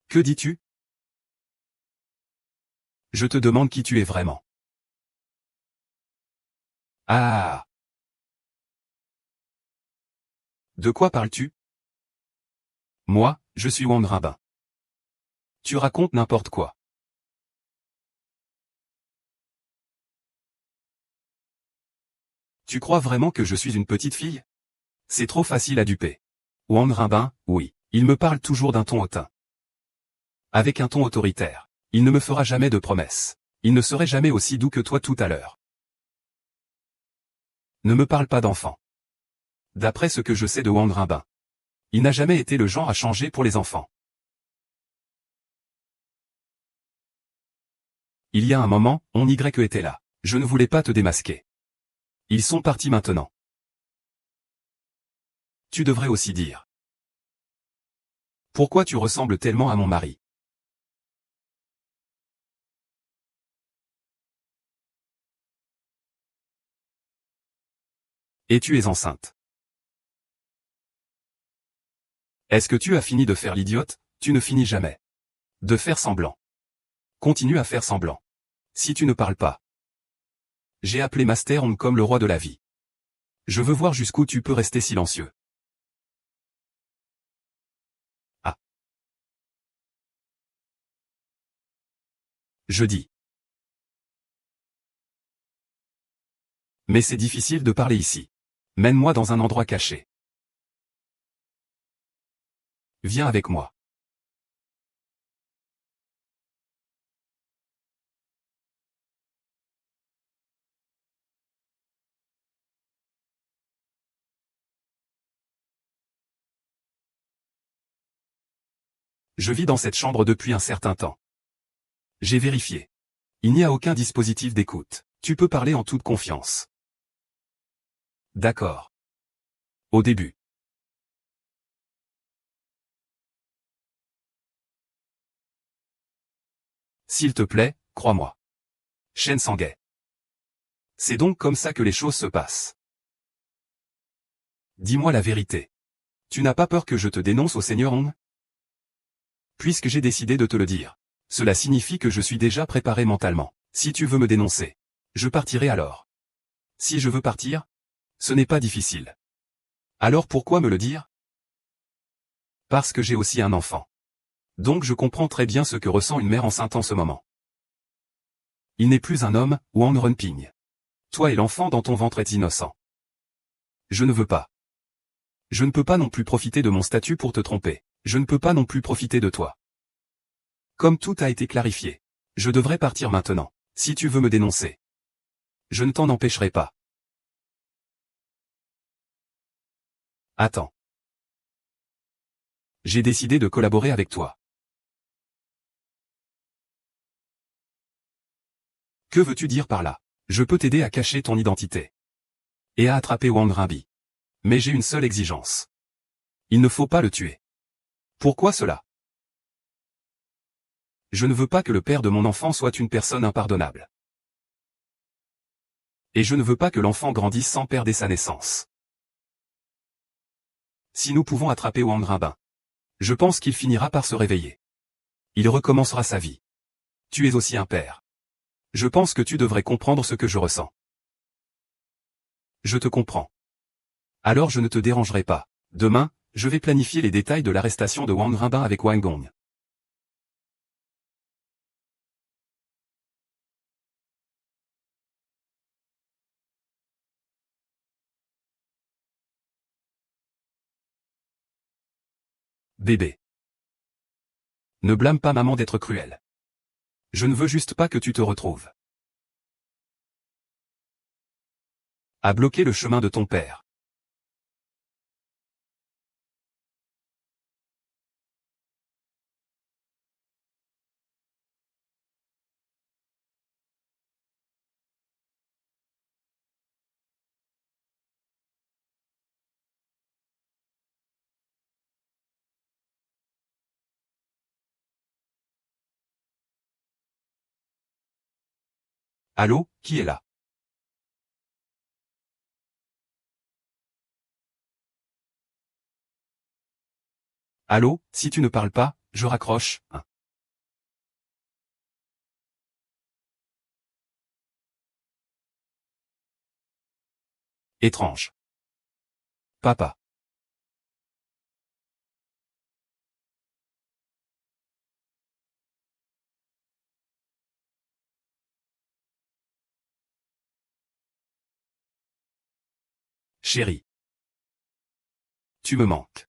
Que dis-tu? Je te demande qui tu es vraiment. Ah! De quoi parles-tu? Moi, je suis Wang Ranbin. Tu racontes n'importe quoi. Tu crois vraiment que je suis une petite fille? C'est trop facile à duper. Wang Ranbin, oui. Il me parle toujours d'un ton hautain. Avec un ton autoritaire. Il ne me fera jamais de promesses. Il ne serait jamais aussi doux que toi tout à l'heure. Ne me parle pas d'enfant. D'après ce que je sais de Wang Ranbin. Il n'a jamais été le genre à changer pour les enfants. Il y a un moment, on Y était là. Je ne voulais pas te démasquer. Ils sont partis maintenant. Tu devrais aussi dire. Pourquoi tu ressembles tellement à mon mari? Et tu es enceinte. Est-ce que tu as fini de faire l'idiote? Tu ne finis jamais. De faire semblant. Continue à faire semblant. Si tu ne parles pas. J'ai appelé Master Hong comme le roi de la vie. Je veux voir jusqu'où tu peux rester silencieux. Ah. Je dis. Mais c'est difficile de parler ici. Mène-moi dans un endroit caché. Viens avec moi. Je vis dans cette chambre depuis un certain temps. J'ai vérifié. Il n'y a aucun dispositif d'écoute. Tu peux parler en toute confiance. D'accord. Au début. S'il te plaît, crois-moi. Shen Sanguet. C'est donc comme ça que les choses se passent. Dis-moi la vérité. Tu n'as pas peur que je te dénonce au Seigneur Hong? Puisque j'ai décidé de te le dire. Cela signifie que je suis déjà préparé mentalement. Si tu veux me dénoncer, je partirai alors. Si je veux partir, ce n'est pas difficile. Alors pourquoi me le dire? Parce que j'ai aussi un enfant. Donc je comprends très bien ce que ressent une mère enceinte en ce moment. Il n'est plus un homme, Wang Renping. Toi et l'enfant dans ton ventre êtes innocent. Je ne veux pas. Je ne peux pas non plus profiter de mon statut pour te tromper. Je ne peux pas non plus profiter de toi. Comme tout a été clarifié. Je devrais partir maintenant. Si tu veux me dénoncer. Je ne t'en empêcherai pas. Attends. J'ai décidé de collaborer avec toi. Que veux-tu dire par là? Je peux t'aider à cacher ton identité. Et à attraper Wang Rinbi. Mais j'ai une seule exigence. Il ne faut pas le tuer. Pourquoi cela? Je ne veux pas que le père de mon enfant soit une personne impardonnable. Et je ne veux pas que l'enfant grandisse sans père dès sa naissance. Si nous pouvons attraper Wang Rinbin, je pense qu'il finira par se réveiller. Il recommencera sa vie. Tu es aussi un père. Je pense que tu devrais comprendre ce que je ressens. Je te comprends. Alors je ne te dérangerai pas. Demain, je vais planifier les détails de l'arrestation de Wang Rinbin avec Wang Gong. Bébé. Ne blâme pas maman d'être cruelle. Je ne veux juste pas que tu te retrouves à bloquer le chemin de ton père. Allô, qui est là? Allô, si tu ne parles pas, je raccroche, hein. Étrange. Papa. Chérie. Tu me manques.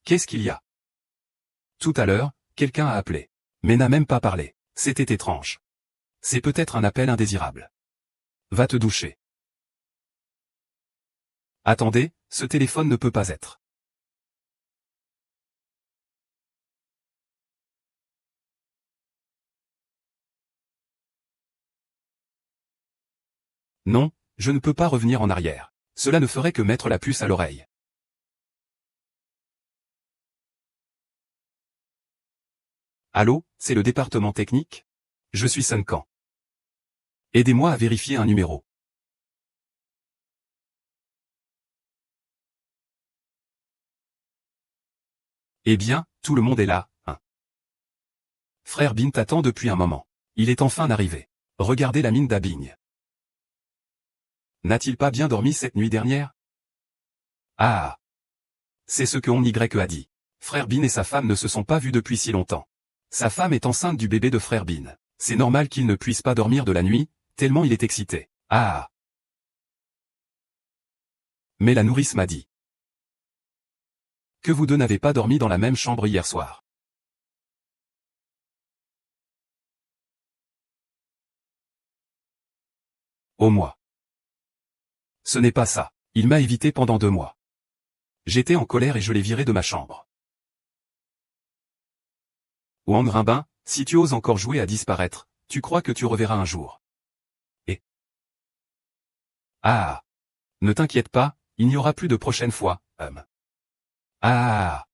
Qu'est-ce qu'il y a? Tout à l'heure, quelqu'un a appelé. Mais n'a même pas parlé. C'était étrange. C'est peut-être un appel indésirable. Va te doucher. Attendez, ce téléphone ne peut pas être. Non, je ne peux pas revenir en arrière. Cela ne ferait que mettre la puce à l'oreille. Allô, c'est le département technique? Je suis Sun Kang. Aidez-moi à vérifier un numéro. Eh bien, tout le monde est là, hein. Frère Bin t'attend depuis un moment. Il est enfin arrivé. Regardez la mine d'Abing. N'a-t-il pas bien dormi cette nuit dernière? Ah. C'est ce que on Y a dit. Frère Bin et sa femme ne se sont pas vus depuis si longtemps. Sa femme est enceinte du bébé de Frère Bin. C'est normal qu'il ne puisse pas dormir de la nuit, tellement il est excité. Ah. Mais la nourrice m'a dit que vous deux n'avez pas dormi dans la même chambre hier soir. Au mois. Ce n'est pas ça. Il m'a évité pendant 2 mois. J'étais en colère et je l'ai viré de ma chambre. Wang Rinbin, si tu oses encore jouer à disparaître, tu crois que tu reverras un jour. Et ah. Ne t'inquiète pas, il n'y aura plus de prochaine fois, Ah.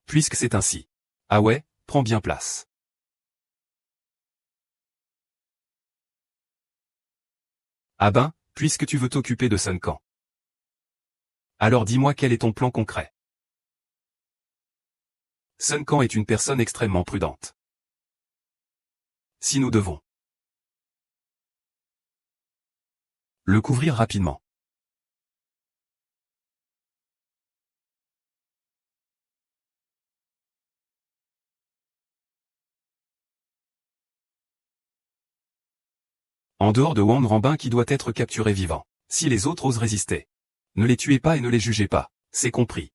Puisque c'est ainsi. Ah ouais, prends bien place. Ah ben, puisque tu veux t'occuper de Sun Kang. Alors dis-moi quel est ton plan concret. Sun Kang est une personne extrêmement prudente. Si nous devons le couvrir rapidement. En dehors de Wang Ranbin qui doit être capturé vivant. Si les autres osent résister. Ne les tuez pas et ne les jugez pas. C'est compris.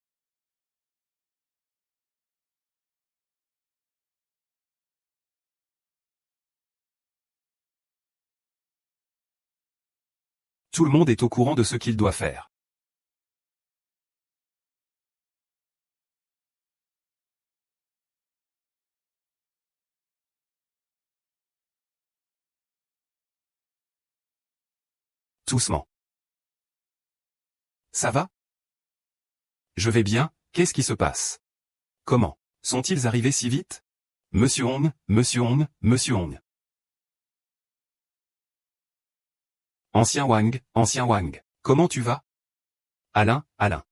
Tout le monde est au courant de ce qu'il doit faire. Doucement. Ça va? Je vais bien, qu'est-ce qui se passe? Comment sont-ils arrivés si vite? Monsieur Hong, Monsieur Hong, Monsieur Hong. Ancien Wang, comment tu vas? Alain, Alain.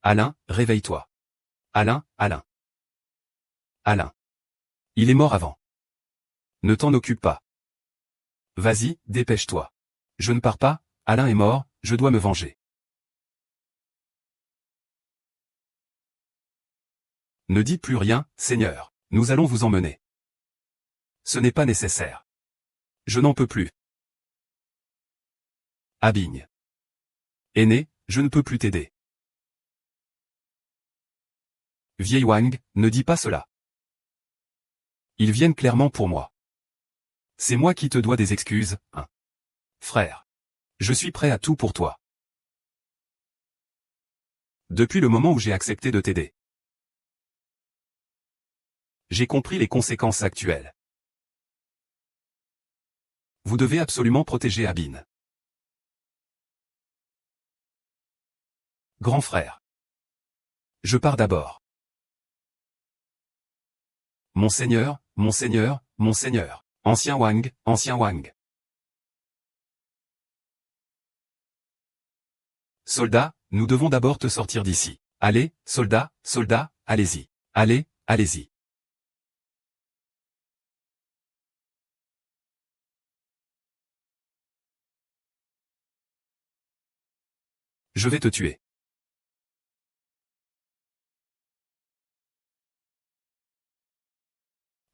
Alain, réveille-toi. Alain, Alain. Alain. Il est mort avant. Ne t'en occupe pas. Vas-y, dépêche-toi. Je ne pars pas, Alain est mort, je dois me venger. Ne dites plus rien, Seigneur. Nous allons vous emmener. Ce n'est pas nécessaire. Je n'en peux plus. Abigne. Aîné, je ne peux plus t'aider. Vieille Wang, ne dis pas cela. Ils viennent clairement pour moi. C'est moi qui te dois des excuses, hein. Frère. Je suis prêt à tout pour toi. Depuis le moment où j'ai accepté de t'aider. J'ai compris les conséquences actuelles. Vous devez absolument protéger Abin. Grand frère. Je pars d'abord. Monseigneur, Monseigneur, Monseigneur. Ancien Wang, Ancien Wang. Soldat, nous devons d'abord te sortir d'ici. Allez, soldat, soldat, allez-y. Allez, allez-y. Je vais te tuer.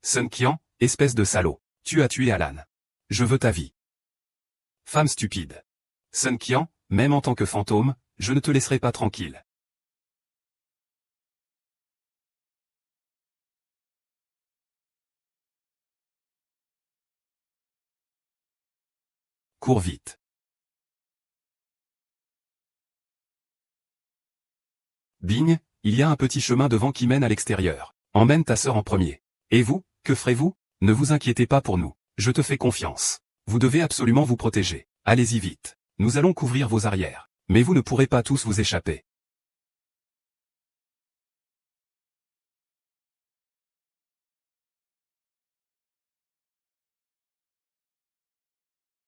Sun Qian, espèce de salaud. Tu as tué Alan. Je veux ta vie. Femme stupide. Sun Qian, même en tant que fantôme, je ne te laisserai pas tranquille. Cours vite. Bigne, il y a un petit chemin devant qui mène à l'extérieur. Emmène ta sœur en premier. Et vous, que ferez-vous? Ne vous inquiétez pas pour nous. Je te fais confiance. Vous devez absolument vous protéger. Allez-y vite. Nous allons couvrir vos arrières. Mais vous ne pourrez pas tous vous échapper.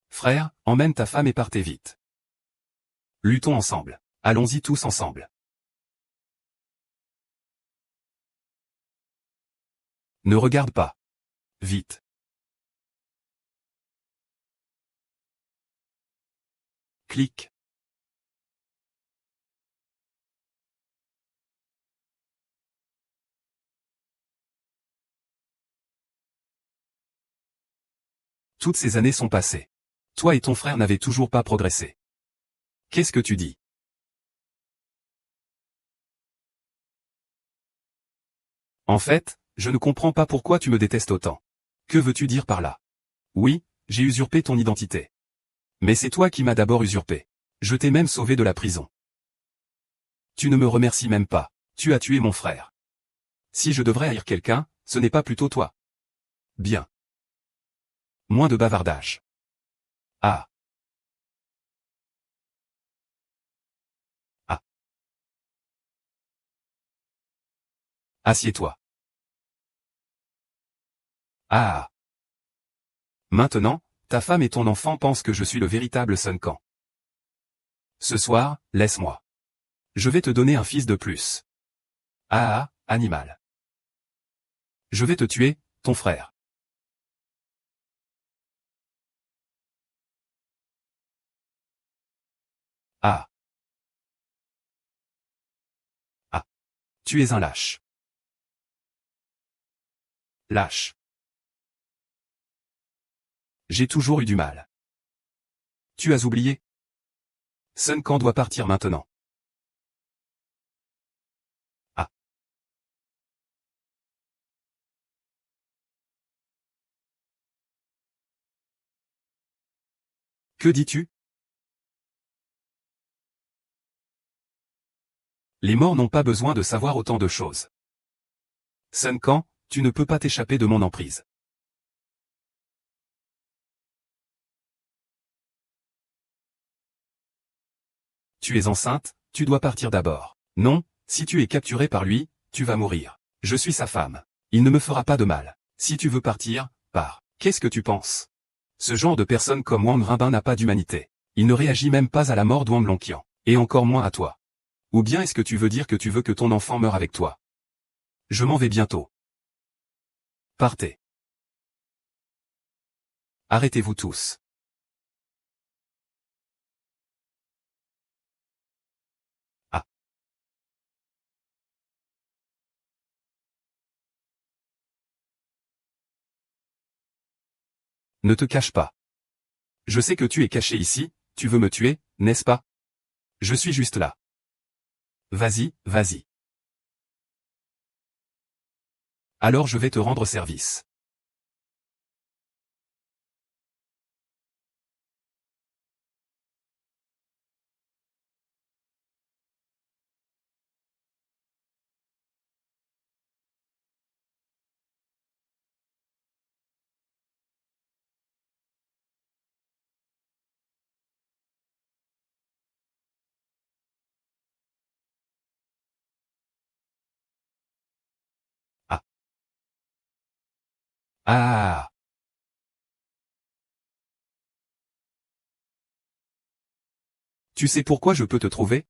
Frère, emmène ta femme et partez vite. Luttons ensemble. Allons-y tous ensemble. Ne regarde pas. Vite. Clique. Toutes ces années sont passées. Toi et ton frère n'avez toujours pas progressé. Qu'est-ce que tu dis? En fait, je ne comprends pas pourquoi tu me détestes autant. Que veux-tu dire par là? Oui, j'ai usurpé ton identité. Mais c'est toi qui m'as d'abord usurpé. Je t'ai même sauvé de la prison. Tu ne me remercies même pas. Tu as tué mon frère. Si je devrais haïr quelqu'un, ce n'est pas plutôt toi. Bien. Moins de bavardage. Ah. Ah. Assieds-toi. Ah. Maintenant, ta femme et ton enfant pensent que je suis le véritable Sun Quan. Ce soir, laisse-moi. Je vais te donner un fils de plus. Ah, animal. Je vais te tuer, ton frère. Ah. Ah. Tu es un lâche. Lâche. J'ai toujours eu du mal. Tu as oublié? Sun Quan doit partir maintenant. Ah. Que dis-tu? Les morts n'ont pas besoin de savoir autant de choses. Sun Quan, tu ne peux pas t'échapper de mon emprise. Tu es enceinte, tu dois partir d'abord. Non, si tu es capturé par lui, tu vas mourir. Je suis sa femme. Il ne me fera pas de mal. Si tu veux partir, pars. Qu'est-ce que tu penses? Ce genre de personne comme Wang Rinbin n'a pas d'humanité. Il ne réagit même pas à la mort d'Wang Longqian. Et encore moins à toi. Ou bien est-ce que tu veux dire que tu veux que ton enfant meure avec toi? Je m'en vais bientôt. Partez. Arrêtez-vous tous. Ah. Ne te cache pas. Je sais que tu es caché ici, tu veux me tuer, n'est-ce pas? Je suis juste là. Vas-y, vas-y. Alors je vais te rendre service. Ah. Ah. Tu sais pourquoi je peux te trouver?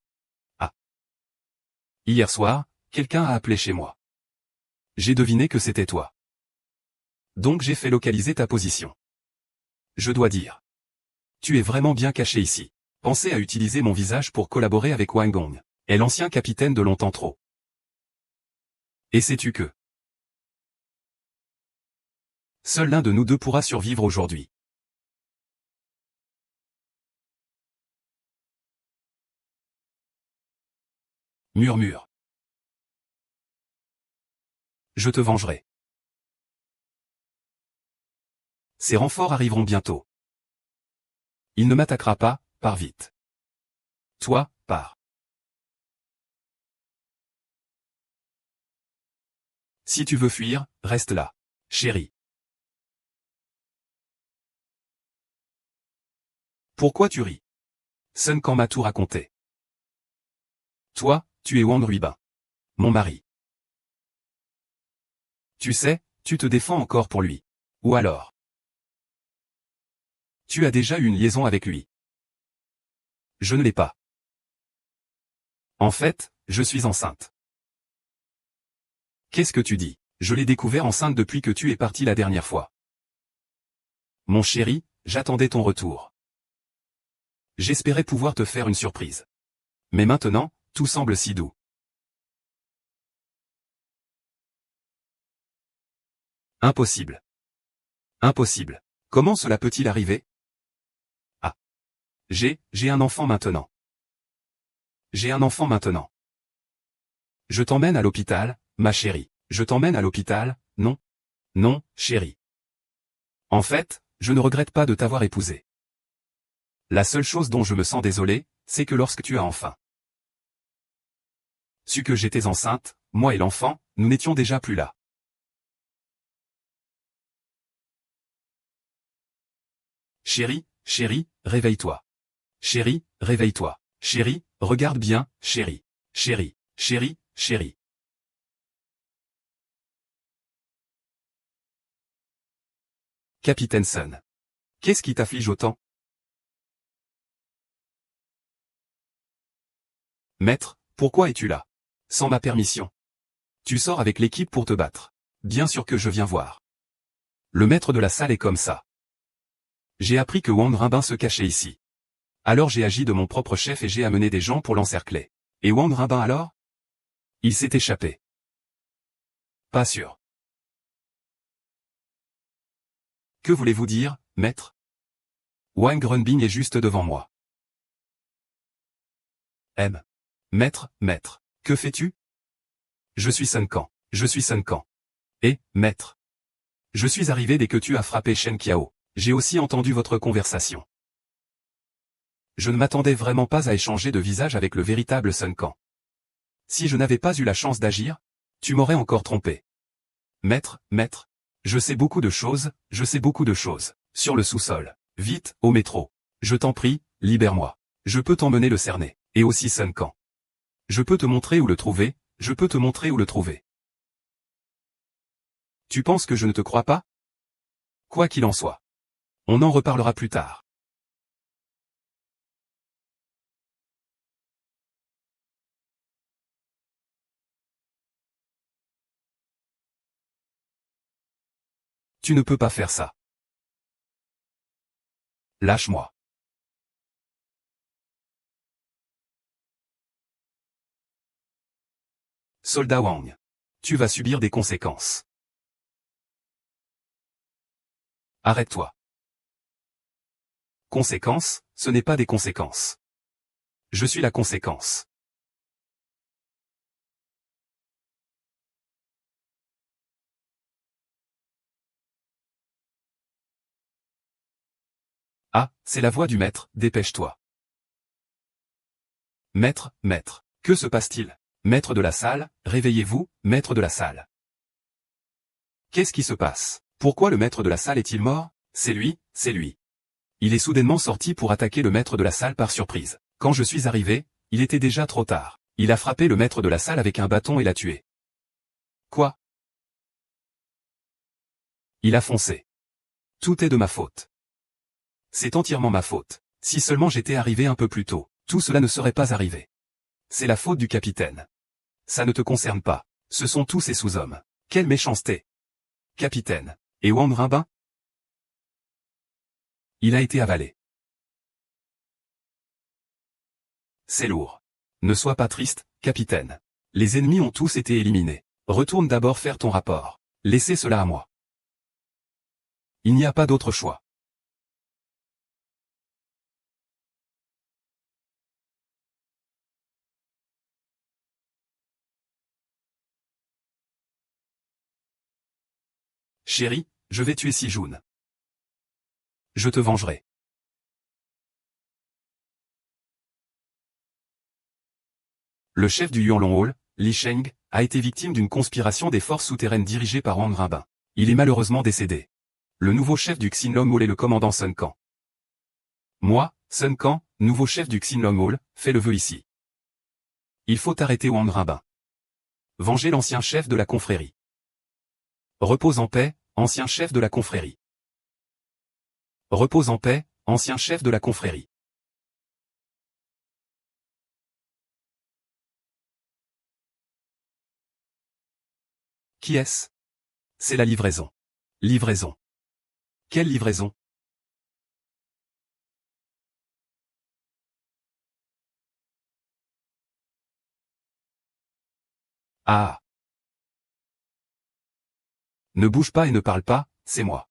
Ah. Hier soir, quelqu'un a appelé chez moi. J'ai deviné que c'était toi. Donc j'ai fait localiser ta position. Je dois dire. Tu es vraiment bien caché ici. Pensez à utiliser mon visage pour collaborer avec Wang Gong, est l'ancien capitaine de longtemps trop. Et sais-tu que seul l'un de nous deux pourra survivre aujourd'hui. Murmure. Je te vengerai. Ces renforts arriveront bientôt. Il ne m'attaquera pas, pars vite. Toi, pars. Si tu veux fuir, reste là. Chérie. Pourquoi tu ris? Sun Quan m'a tout raconté. Toi, tu es Wang Ruibin. Mon mari. Tu sais, tu te défends encore pour lui. Ou alors? Tu as déjà eu une liaison avec lui. Je ne l'ai pas. En fait, je suis enceinte. Qu'est-ce que tu dis? Je l'ai découvert enceinte depuis que tu es parti la dernière fois. Mon chéri, j'attendais ton retour. J'espérais pouvoir te faire une surprise. Mais maintenant, tout semble si doux. Impossible. Impossible. Comment cela peut-il arriver? Ah. J'ai un enfant maintenant. J'ai un enfant maintenant. Je t'emmène à l'hôpital, ma chérie. Je t'emmène à l'hôpital, non? Non, chérie. En fait, je ne regrette pas de t'avoir épousé. La seule chose dont je me sens désolé, c'est que lorsque tu as enfin su que j'étais enceinte, moi et l'enfant, nous n'étions déjà plus là. Chérie, chérie, réveille-toi. Chérie, réveille-toi. Chérie, regarde bien, chérie. Chérie, chérie, chérie. Capitaine Sun. Qu'est-ce qui t'afflige autant? Maître, pourquoi es-tu là? Sans ma permission. Tu sors avec l'équipe pour te battre. Bien sûr que je viens voir. Le maître de la salle est comme ça. J'ai appris que Wang Ruibin se cachait ici. Alors j'ai agi de mon propre chef et j'ai amené des gens pour l'encercler. Et Wang Ruibin alors? Il s'est échappé. Pas sûr. Que voulez-vous dire, maître? Wang Runbin est juste devant moi. M. Maître, maître. Que fais-tu? Je suis Sun Quan. Je suis Sun Quan. Et, maître. Je suis arrivé dès que tu as frappé Shen Qiao. J'ai aussi entendu votre conversation. Je ne m'attendais vraiment pas à échanger de visage avec le véritable Sun Quan. Si je n'avais pas eu la chance d'agir, tu m'aurais encore trompé. Maître, maître. Je sais beaucoup de choses, je sais beaucoup de choses. Sur le sous-sol. Vite, au métro. Je t'en prie, libère-moi. Je peux t'emmener le cerner. Et aussi Sun Quan. Je peux te montrer où le trouver, je peux te montrer où le trouver. Tu penses que je ne te crois pas? Quoi qu'il en soit. On en reparlera plus tard. Tu ne peux pas faire ça. Lâche-moi. Soldat Wang. Tu vas subir des conséquences. Arrête-toi. Conséquences, ce n'est pas des conséquences. Je suis la conséquence. Ah, c'est la voix du maître, dépêche-toi. Maître, maître, que se passe-t-il? Maître de la salle, réveillez-vous, maître de la salle. Qu'est-ce qui se passe? Pourquoi le maître de la salle est-il mort? C'est lui, c'est lui. Il est soudainement sorti pour attaquer le maître de la salle par surprise. Quand je suis arrivé, il était déjà trop tard. Il a frappé le maître de la salle avec un bâton et l'a tué. Quoi? Il a foncé. Tout est de ma faute. C'est entièrement ma faute. Si seulement j'étais arrivé un peu plus tôt, tout cela ne serait pas arrivé. C'est la faute du capitaine. Ça ne te concerne pas. Ce sont tous ces sous-hommes. Quelle méchanceté. Capitaine. Et Wang Rinbin? Il a été avalé. C'est lourd. Ne sois pas triste, capitaine. Les ennemis ont tous été éliminés. Retourne d'abord faire ton rapport. Laissez cela à moi. Il n'y a pas d'autre choix. Chérie, je vais tuer Si Jun. Je te vengerai. Le chef du Yuanlong Hall, Li Sheng, a été victime d'une conspiration des forces souterraines dirigées par Wang Rinbin. Il est malheureusement décédé. Le nouveau chef du Xinlong Hall est le commandant Sun Kang. Moi, Sun Kang, nouveau chef du Xinlong Hall, fais le vœu ici. Il faut arrêter Wang Rinbin. Venger l'ancien chef de la confrérie. Repose en paix, ancien chef de la confrérie. Repose en paix, ancien chef de la confrérie. Qui est-ce? C'est la livraison. Livraison. Quelle livraison? Ah. Ne bouge pas et ne parle pas, c'est moi.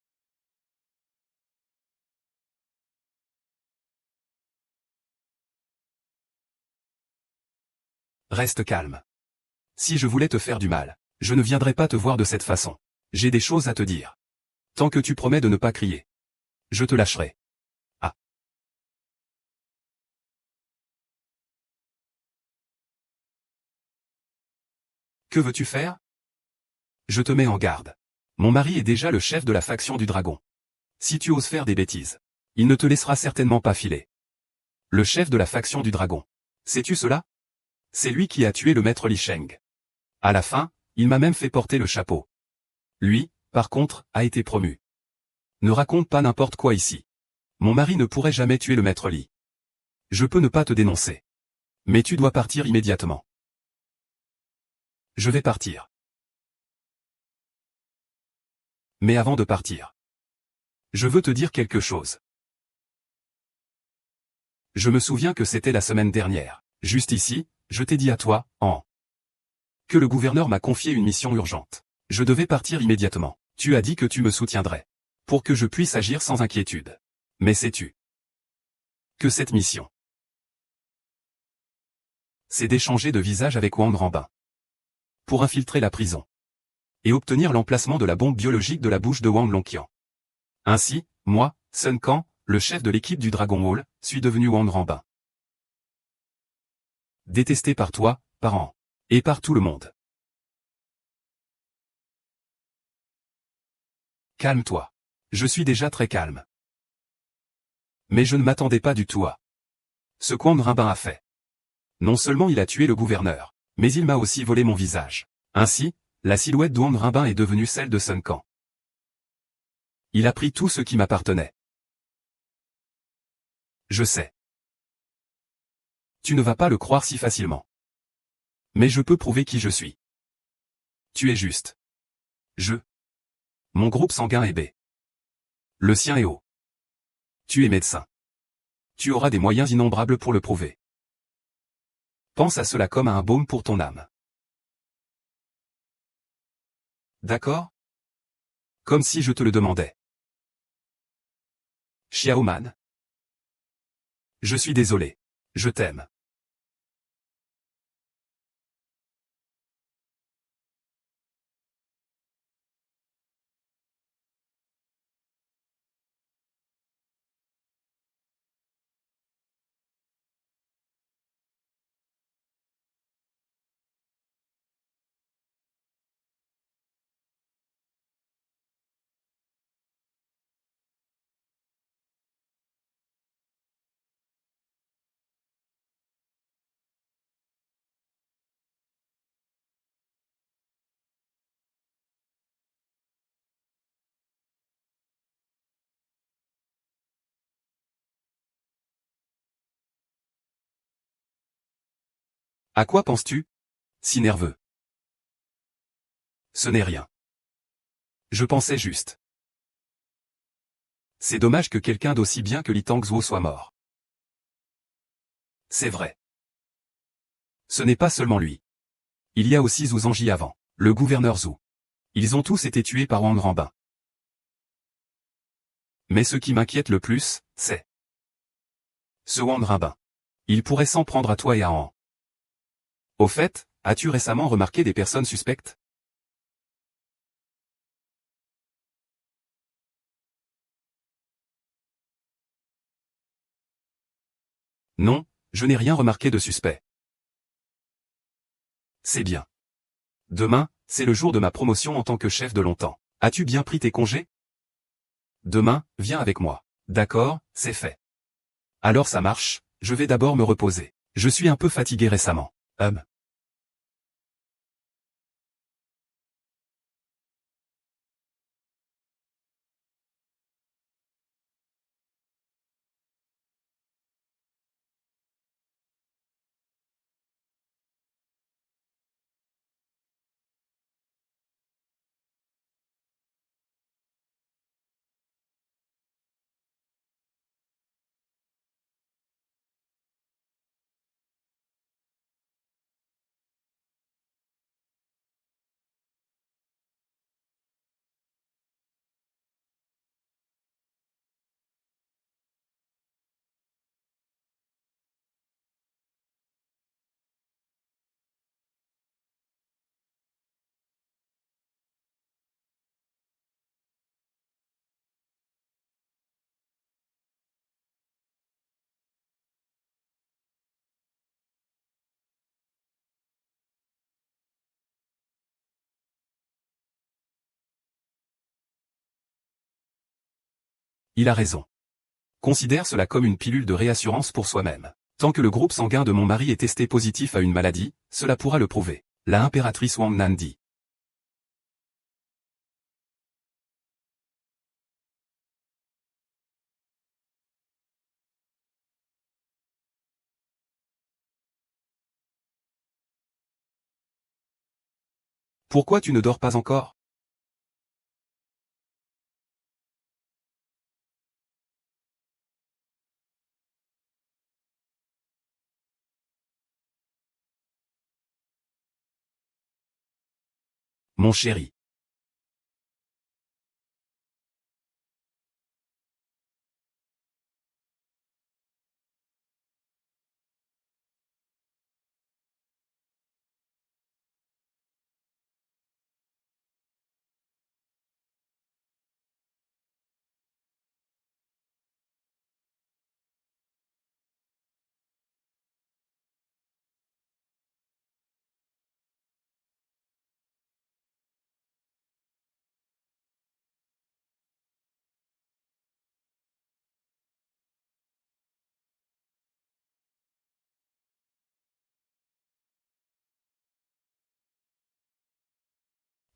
Reste calme. Si je voulais te faire du mal, je ne viendrais pas te voir de cette façon. J'ai des choses à te dire. Tant que tu promets de ne pas crier, je te lâcherai. Ah. Que veux-tu faire? Je te mets en garde. Mon mari est déjà le chef de la faction du dragon. Si tu oses faire des bêtises, il ne te laissera certainement pas filer. Le chef de la faction du dragon. Sais-tu cela? C'est lui qui a tué le maître Li Sheng. À la fin, il m'a même fait porter le chapeau. Lui, par contre, a été promu. Ne raconte pas n'importe quoi ici. Mon mari ne pourrait jamais tuer le maître Li. Je peux ne pas te dénoncer. Mais tu dois partir immédiatement. Je vais partir. Mais avant de partir, je veux te dire quelque chose. Je me souviens que c'était la semaine dernière. Juste ici, je t'ai dit à toi, que le gouverneur m'a confié une mission urgente. Je devais partir immédiatement. Tu as dit que tu me soutiendrais. Pour que je puisse agir sans inquiétude. Mais sais-tu que cette mission, c'est d'échanger de visage avec Wang Rinbin. Pour infiltrer la prison. Et obtenir l'emplacement de la bombe biologique de la bouche de Wang Longqian. Ainsi, moi, Sun Kang, le chef de l'équipe du Dragon Hall, suis devenu Wang Rinbin. Détesté par toi, par et par tout le monde. Calme-toi. Je suis déjà très calme. Mais je ne m'attendais pas du tout à ce qu'Wang Rinbin a fait. Non seulement il a tué le gouverneur, mais il m'a aussi volé mon visage. Ainsi, la silhouette de Wang Rinbin est devenue celle de Sun Kang. Il a pris tout ce qui m'appartenait. Je sais. Tu ne vas pas le croire si facilement. Mais je peux prouver qui je suis. Tu es juste. Mon groupe sanguin est B. Le sien est O. Tu es médecin. Tu auras des moyens innombrables pour le prouver. Pense à cela comme à un baume pour ton âme. D'accord? Comme si je te le demandais. Xiaoman. Je suis désolé. Je t'aime. À quoi penses-tu? Si nerveux. Ce n'est rien. Je pensais juste. C'est dommage que quelqu'un d'aussi bien que Li Tangzuo soit mort. C'est vrai. Ce n'est pas seulement lui. Il y a aussi Zhu Zhangji avant, le gouverneur Zhu. Ils ont tous été tués par Wang Ranbin. Mais ce qui m'inquiète le plus, c'est ce Wang Ranbin. Il pourrait s'en prendre à toi et à Han. Au fait, as-tu récemment remarqué des personnes suspectes? Non, je n'ai rien remarqué de suspect. C'est bien. Demain, c'est le jour de ma promotion en tant que chef de longtemps. As-tu bien pris tes congés? Demain, viens avec moi. D'accord, c'est fait. Alors ça marche, je vais d'abord me reposer. Je suis un peu fatigué récemment. Il a raison. Considère cela comme une pilule de réassurance pour soi-même. Tant que le groupe sanguin de mon mari est testé positif à une maladie, cela pourra le prouver. La impératrice Wang Nan dit. Pourquoi tu ne dors pas encore? Mon chéri.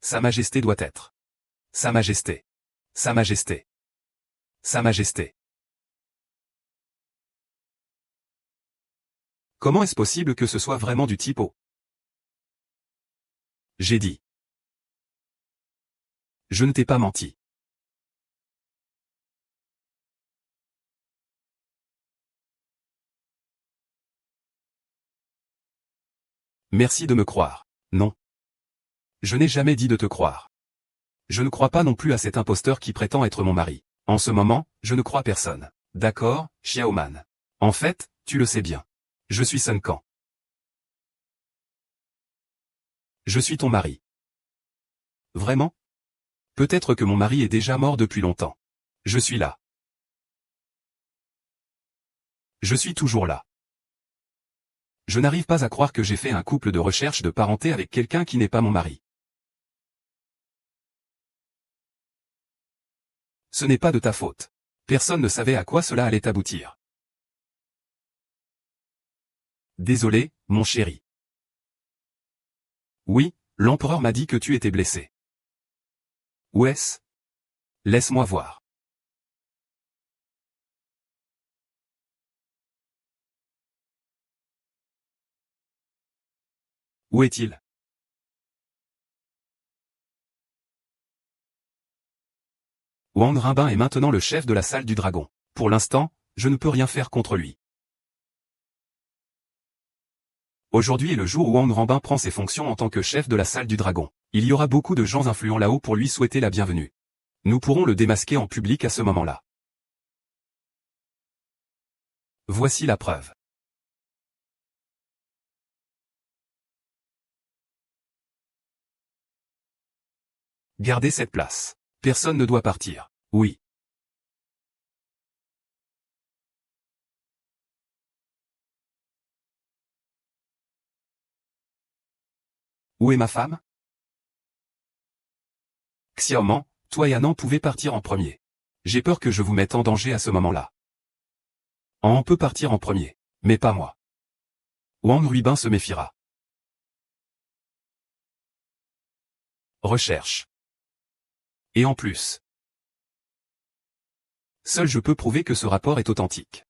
Sa Majesté doit être. Sa Majesté. Sa Majesté. Sa Majesté. Comment est-ce possible que ce soit vraiment du typo? J'ai dit. Je ne t'ai pas menti. Merci de me croire. Non. Je n'ai jamais dit de te croire. Je ne crois pas non plus à cet imposteur qui prétend être mon mari. En ce moment, je ne crois personne. D'accord, Xiaoman. En fait, tu le sais bien. Je suis Sun Quan. Je suis ton mari. Vraiment? Peut-être que mon mari est déjà mort depuis longtemps. Je suis là. Je suis toujours là. Je n'arrive pas à croire que j'ai fait un couple de recherche de parenté avec quelqu'un qui n'est pas mon mari. Ce n'est pas de ta faute. Personne ne savait à quoi cela allait aboutir. Désolé, mon chéri. Oui, l'empereur m'a dit que tu étais blessé. Où est-ce? Laisse-moi voir. Où est-il? Wang Rinbin est maintenant le chef de la salle du dragon. Pour l'instant, je ne peux rien faire contre lui. Aujourd'hui est le jour où Wang Rinbin prend ses fonctions en tant que chef de la salle du dragon. Il y aura beaucoup de gens influents là-haut pour lui souhaiter la bienvenue. Nous pourrons le démasquer en public à ce moment-là. Voici la preuve. Gardez cette place. Personne ne doit partir. Oui. Où est ma femme? Xiaoman, toi et Anan pouvez partir en premier. J'ai peur que je vous mette en danger à ce moment-là. On peut partir en premier, mais pas moi. Wang Ruibin se méfiera. Recherche. Et en plus, seul je peux prouver que ce rapport est authentique.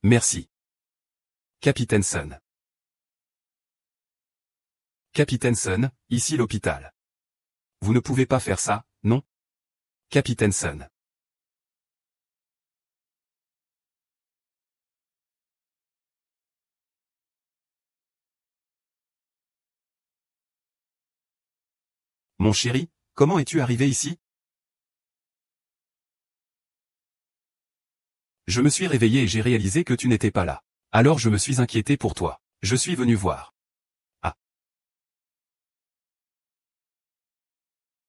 Merci. Capitaine Sun. Capitaine Sun, ici l'hôpital. Vous ne pouvez pas faire ça, non? Capitaine Sun. Mon chéri, comment es-tu arrivé ici? Je me suis réveillé et j'ai réalisé que tu n'étais pas là. Alors je me suis inquiété pour toi. Je suis venu voir. Ah.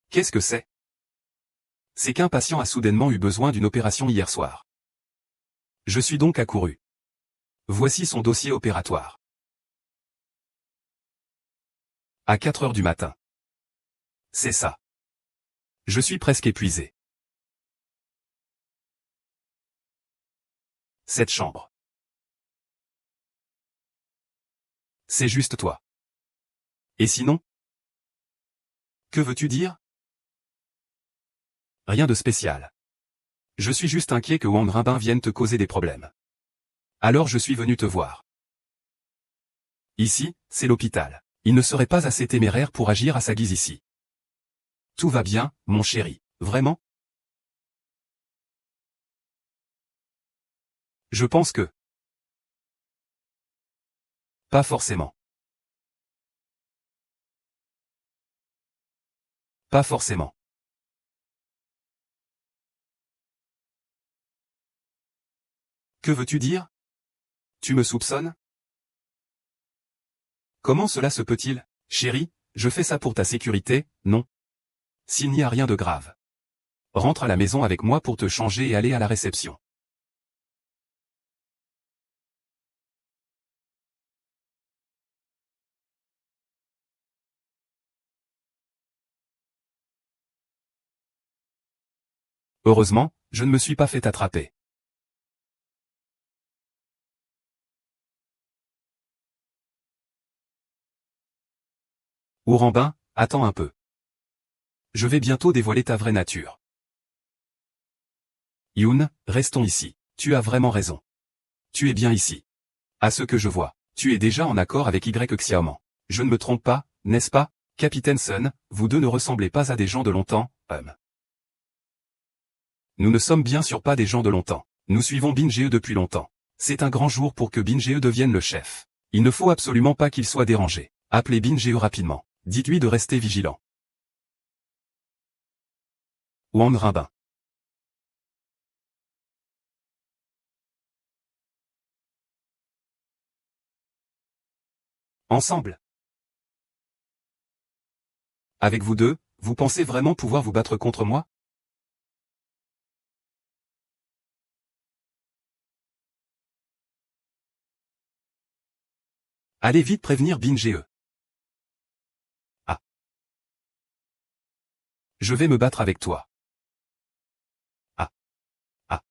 Qu'est-ce que c'est? C'est qu'un patient a soudainement eu besoin d'une opération hier soir. Je suis donc accouru. Voici son dossier opératoire. À 4 heures du matin. C'est ça. Je suis presque épuisé. Cette chambre. C'est juste toi. Et sinon? Que veux-tu dire? Rien de spécial. Je suis juste inquiet que Wang Rinbin vienne te causer des problèmes. Alors je suis venu te voir. Ici, c'est l'hôpital. Il ne serait pas assez téméraire pour agir à sa guise ici. Tout va bien, mon chéri. Vraiment? Je pense que... Pas forcément. Pas forcément. Que veux-tu dire? Tu me soupçonnes? Comment cela se peut-il? Chérie, je fais ça pour ta sécurité, non? S'il n'y a rien de grave. Rentre à la maison avec moi pour te changer et aller à la réception. Heureusement, je ne me suis pas fait attraper. Ourambin, attends un peu. Je vais bientôt dévoiler ta vraie nature. Yoon, restons ici. Tu as vraiment raison. Tu es bien ici. À ce que je vois, tu es déjà en accord avec Y Xiaoman. Je ne me trompe pas, n'est-ce pas, Capitaine Sun, vous deux ne ressemblez pas à des gens de longtemps, Nous ne sommes bien sûr pas des gens de longtemps. Nous suivons Bin Ge depuis longtemps. C'est un grand jour pour que Bin Ge devienne le chef. Il ne faut absolument pas qu'il soit dérangé. Appelez Bin Ge rapidement. Dites-lui de rester vigilant. Wang Rinbin. Ensemble. Avec vous deux, vous pensez vraiment pouvoir vous battre contre moi? Allez vite prévenir Bin-Ge. Ah. Je vais me battre avec toi. Ah. Ah.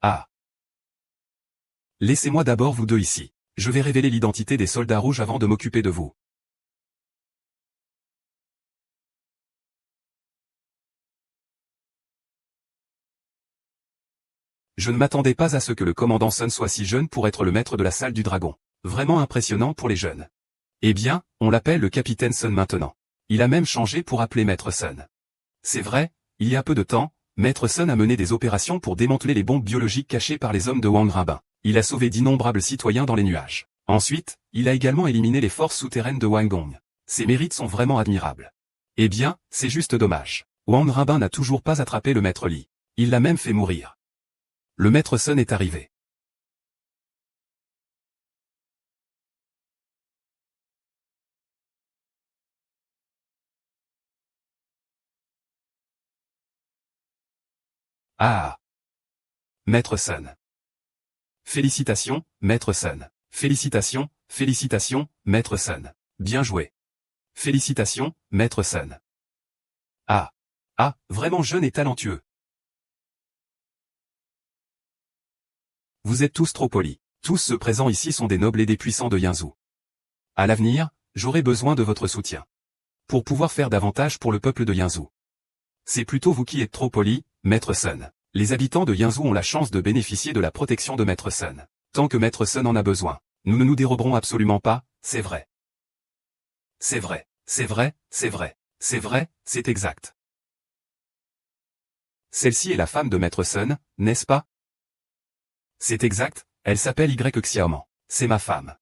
Ah. Laissez-moi d'abord vous deux ici. Je vais révéler l'identité des soldats rouges avant de m'occuper de vous. Je ne m'attendais pas à ce que le commandant Sun soit si jeune pour être le maître de la salle du dragon. Vraiment impressionnant pour les jeunes. Eh bien, on l'appelle le capitaine Sun maintenant. Il a même changé pour appeler Maître Sun. C'est vrai, il y a peu de temps, Maître Sun a mené des opérations pour démanteler les bombes biologiques cachées par les hommes de Wang Rabin. Il a sauvé d'innombrables citoyens dans les nuages. Ensuite, il a également éliminé les forces souterraines de Wang Gong. Ses mérites sont vraiment admirables. Eh bien, c'est juste dommage. Wang Rabin n'a toujours pas attrapé le Maître Li. Il l'a même fait mourir. Le Maître Sun est arrivé. Ah. Maître Sun. Félicitations, Maître Sun. Félicitations, félicitations, Maître Sun. Bien joué. Félicitations, Maître Sun. Ah. Ah, vraiment jeune et talentueux. Vous êtes tous trop polis. Tous ceux présents ici sont des nobles et des puissants de Yinzhou. À l'avenir, j'aurai besoin de votre soutien. Pour pouvoir faire davantage pour le peuple de Yinzhou. C'est plutôt vous qui êtes trop poli, Maître Sun. Les habitants de Yinzhou ont la chance de bénéficier de la protection de Maître Sun. Tant que Maître Sun en a besoin, nous ne nous déroberons absolument pas, c'est vrai. C'est vrai, c'est vrai, c'est vrai, c'est vrai, c'est exact. Celle-ci est la femme de Maître Sun, n'est-ce pas? C'est exact, elle s'appelle Y Xiaoman. C'est ma femme.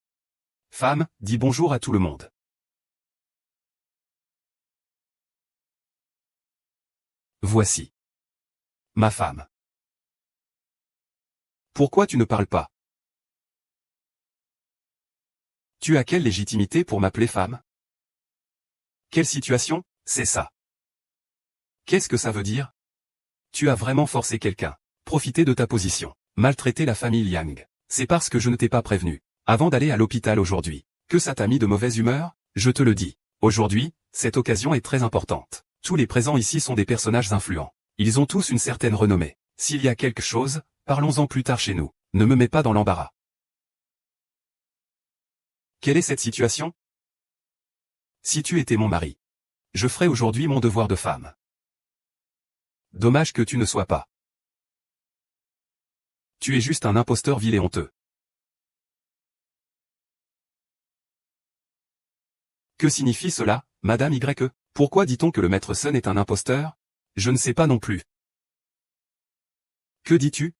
Femme, dis bonjour à tout le monde. Voici. Ma femme. Pourquoi tu ne parles pas? Tu as quelle légitimité pour m'appeler femme? Quelle situation, c'est ça? Qu'est-ce que ça veut dire? Tu as vraiment forcé quelqu'un. Profiter de ta position. Maltraiter la famille Liang. C'est parce que je ne t'ai pas prévenu. Avant d'aller à l'hôpital aujourd'hui. Que ça t'a mis de mauvaise humeur? Je te le dis. Aujourd'hui, cette occasion est très importante. Tous les présents ici sont des personnages influents. Ils ont tous une certaine renommée. S'il y a quelque chose, parlons-en plus tard chez nous. Ne me mets pas dans l'embarras. Quelle est cette situation? Si tu étais mon mari, je ferais aujourd'hui mon devoir de femme. Dommage que tu ne sois pas. Tu es juste un imposteur vil et honteux. Que signifie cela, Madame Y? Pourquoi dit-on que le Maître Sun est un imposteur? Je ne sais pas non plus. Que dis-tu?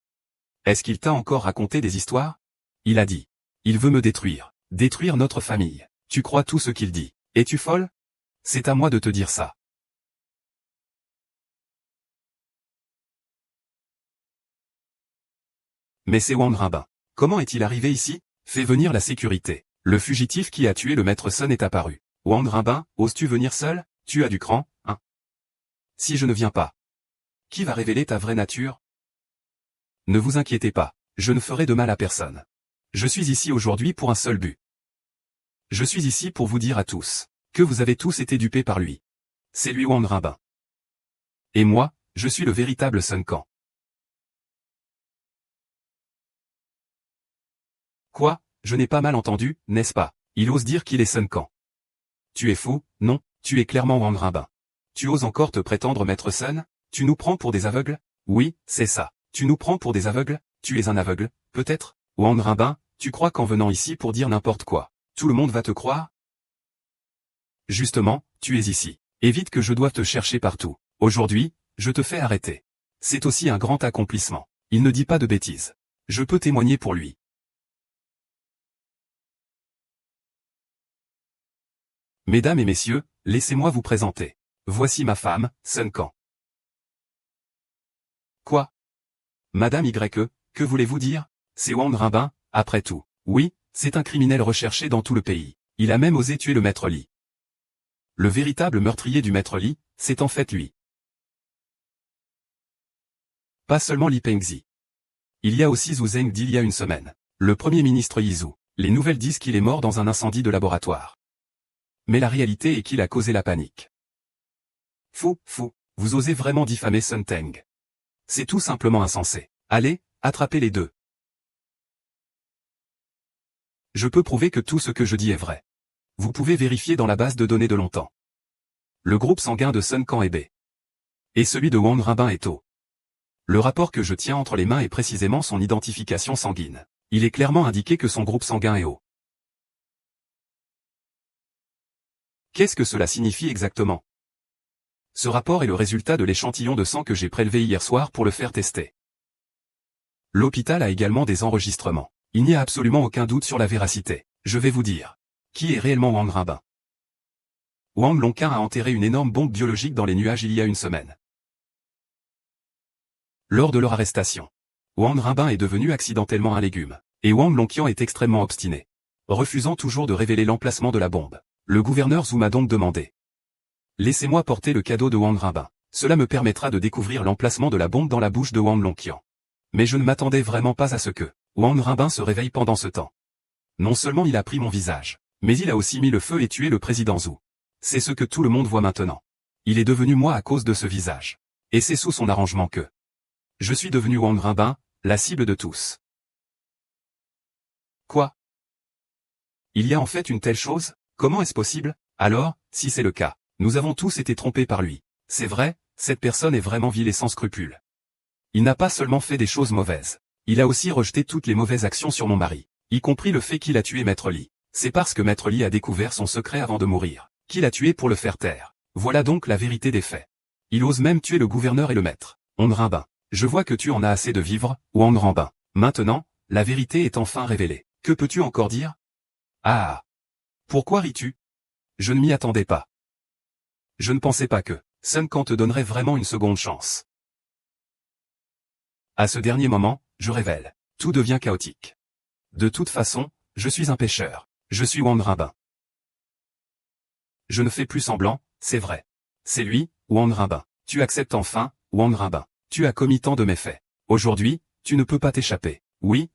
Est-ce qu'il t'a encore raconté des histoires? Il a dit. Il veut me détruire. Détruire notre famille. Tu crois tout ce qu'il dit. Es-tu folle? C'est à moi de te dire ça. Mais c'est Wang Rabin. Comment est-il arrivé ici? Fais venir la sécurité. Le fugitif qui a tué le Maître Sun est apparu. Wang Rabin, oses-tu venir seul? Tu as du cran, hein? Si je ne viens pas. Qui va révéler ta vraie nature? Ne vous inquiétez pas. Je ne ferai de mal à personne. Je suis ici aujourd'hui pour un seul but. Je suis ici pour vous dire à tous que vous avez tous été dupés par lui. C'est lui Wang Rabin. Et moi, je suis le véritable Sun Quan. Quoi? Je n'ai pas mal entendu, n'est-ce pas? Il ose dire qu'il est Sun Quan. Tu es fou, non? Tu es clairement Wang Rabin. Tu oses encore te prétendre Maître Sun? Tu nous prends pour des aveugles? Oui, c'est ça. Tu nous prends pour des aveugles? Tu es un aveugle, peut-être? Wang Rabin, tu crois qu'en venant ici pour dire n'importe quoi, tout le monde va te croire? Justement, tu es ici. Évite que je doive te chercher partout. Aujourd'hui, je te fais arrêter. C'est aussi un grand accomplissement. Il ne dit pas de bêtises. Je peux témoigner pour lui. Mesdames et messieurs, laissez-moi vous présenter. Voici ma femme, Sun Quan. Quoi? Madame Y, que voulez-vous dire? C'est Wang Rabin, après tout. Oui, C'est un criminel recherché dans tout le pays. Il a même osé tuer le maître Li. Le véritable meurtrier du maître Li, c'est en fait lui. Pas seulement Li Pengzi. Il y a aussi Zhu Zeng d'il y a une semaine. Le premier ministre Yizhu. Les nouvelles disent qu'il est mort dans un incendie de laboratoire. Mais la réalité est qu'il a causé la panique. Fou, vous osez vraiment diffamer Sun Teng. C'est tout simplement insensé. Allez, attrapez les deux. Je peux prouver que tout ce que je dis est vrai. Vous pouvez vérifier dans la base de données de longtemps. Le groupe sanguin de Sun Kang est B. Et celui de Wang Rinbin est O. Le rapport que je tiens entre les mains est précisément son identification sanguine. Il est clairement indiqué que son groupe sanguin est O. Qu'est-ce que cela signifie exactement? Ce rapport est le résultat de l'échantillon de sang que j'ai prélevé hier soir pour le faire tester. L'hôpital a également des enregistrements. Il n'y a absolument aucun doute sur la véracité. Je vais vous dire. Qui est réellement Wang Rinbin? Wang Longqing a enterré une énorme bombe biologique dans les nuages il y a une semaine. Lors de leur arrestation, Wang Rinbin est devenu accidentellement un légume. Et Wang Longqiang est extrêmement obstiné, refusant toujours de révéler l'emplacement de la bombe. Le gouverneur Zhu m'a donc demandé. Laissez-moi porter le cadeau de Wang Rinbin. Cela me permettra de découvrir l'emplacement de la bombe dans la bouche de Wang Longqiang. Mais je ne m'attendais vraiment pas à ce que Wang Rinbin se réveille pendant ce temps. Non seulement il a pris mon visage, mais il a aussi mis le feu et tué le président Zhu. C'est ce que tout le monde voit maintenant. Il est devenu moi à cause de ce visage. Et c'est sous son arrangement que je suis devenu Wang Rinbin, la cible de tous. Quoi? Il y a en fait une telle chose? Comment est-ce possible? Alors, si c'est le cas, nous avons tous été trompés par lui. C'est vrai, cette personne est vraiment vile et sans scrupules. Il n'a pas seulement fait des choses mauvaises. Il a aussi rejeté toutes les mauvaises actions sur mon mari, y compris le fait qu'il a tué Maître Li. C'est parce que Maître Li a découvert son secret avant de mourir, qu'il a tué pour le faire taire. Voilà donc la vérité des faits. Il ose même tuer le gouverneur et le maître. Wang Rinbin. Je vois que tu en as assez de vivre, Wang Rinbin. Maintenant, la vérité est enfin révélée. Que peux-tu encore dire? Ah! Pourquoi ris-tu? Je ne m'y attendais pas. Je ne pensais pas que Sun Kang te donnerait vraiment une seconde chance. À ce dernier moment, je révèle. Tout devient chaotique. De toute façon, je suis un pêcheur. Je suis Wang Rinbin. Je ne fais plus semblant, c'est vrai. C'est lui, Wang Rinbin. Tu acceptes enfin, Wang Rinbin. Tu as commis tant de méfaits. Aujourd'hui, tu ne peux pas t'échapper. Oui,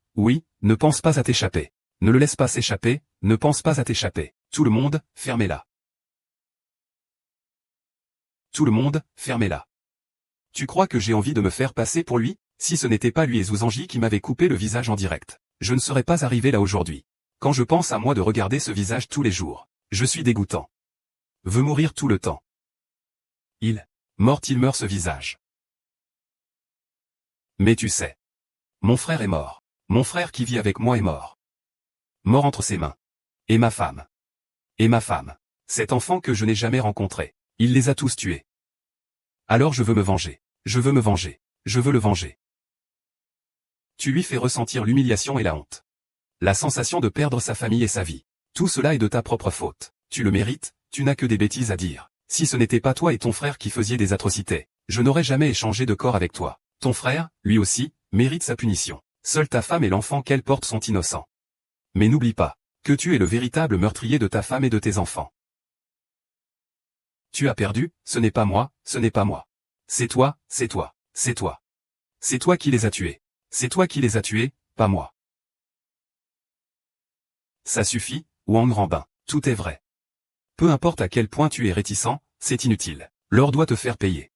ne pense pas à t'échapper. Ne le laisse pas s'échapper, ne pense pas à t'échapper. Tout le monde, fermez-la. Tout le monde, fermez-la. Tu crois que j'ai envie de me faire passer pour lui? Si ce n'était pas lui et Zhu Zangji qui m'avaient coupé le visage en direct, je ne serais pas arrivé là aujourd'hui. Quand je pense à moi de regarder ce visage tous les jours, je suis dégoûtant. Veut mourir tout le temps. Il meurt ce visage. Mais tu sais. Mon frère est mort. Mon frère qui vit avec moi est mort. Mort entre ses mains. Et ma femme. Et ma femme. Cet enfant que je n'ai jamais rencontré. Il les a tous tués. Alors je veux me venger. Je veux me venger. Je veux le venger. Tu lui fais ressentir l'humiliation et la honte. La sensation de perdre sa famille et sa vie. Tout cela est de ta propre faute. Tu le mérites, tu n'as que des bêtises à dire. Si ce n'était pas toi et ton frère qui faisiez des atrocités, je n'aurais jamais échangé de corps avec toi. Ton frère, lui aussi, mérite sa punition. Seule ta femme et l'enfant qu'elle porte sont innocents. Mais n'oublie pas que tu es le véritable meurtrier de ta femme et de tes enfants. Tu as perdu, ce n'est pas moi, ce n'est pas moi. C'est toi, c'est toi, c'est toi. C'est toi qui les as tués. C'est toi qui les as tués, pas moi. Ça suffit, Wang Rinbin, tout est vrai. Peu importe à quel point tu es réticent, c'est inutile. L'or doit te faire payer.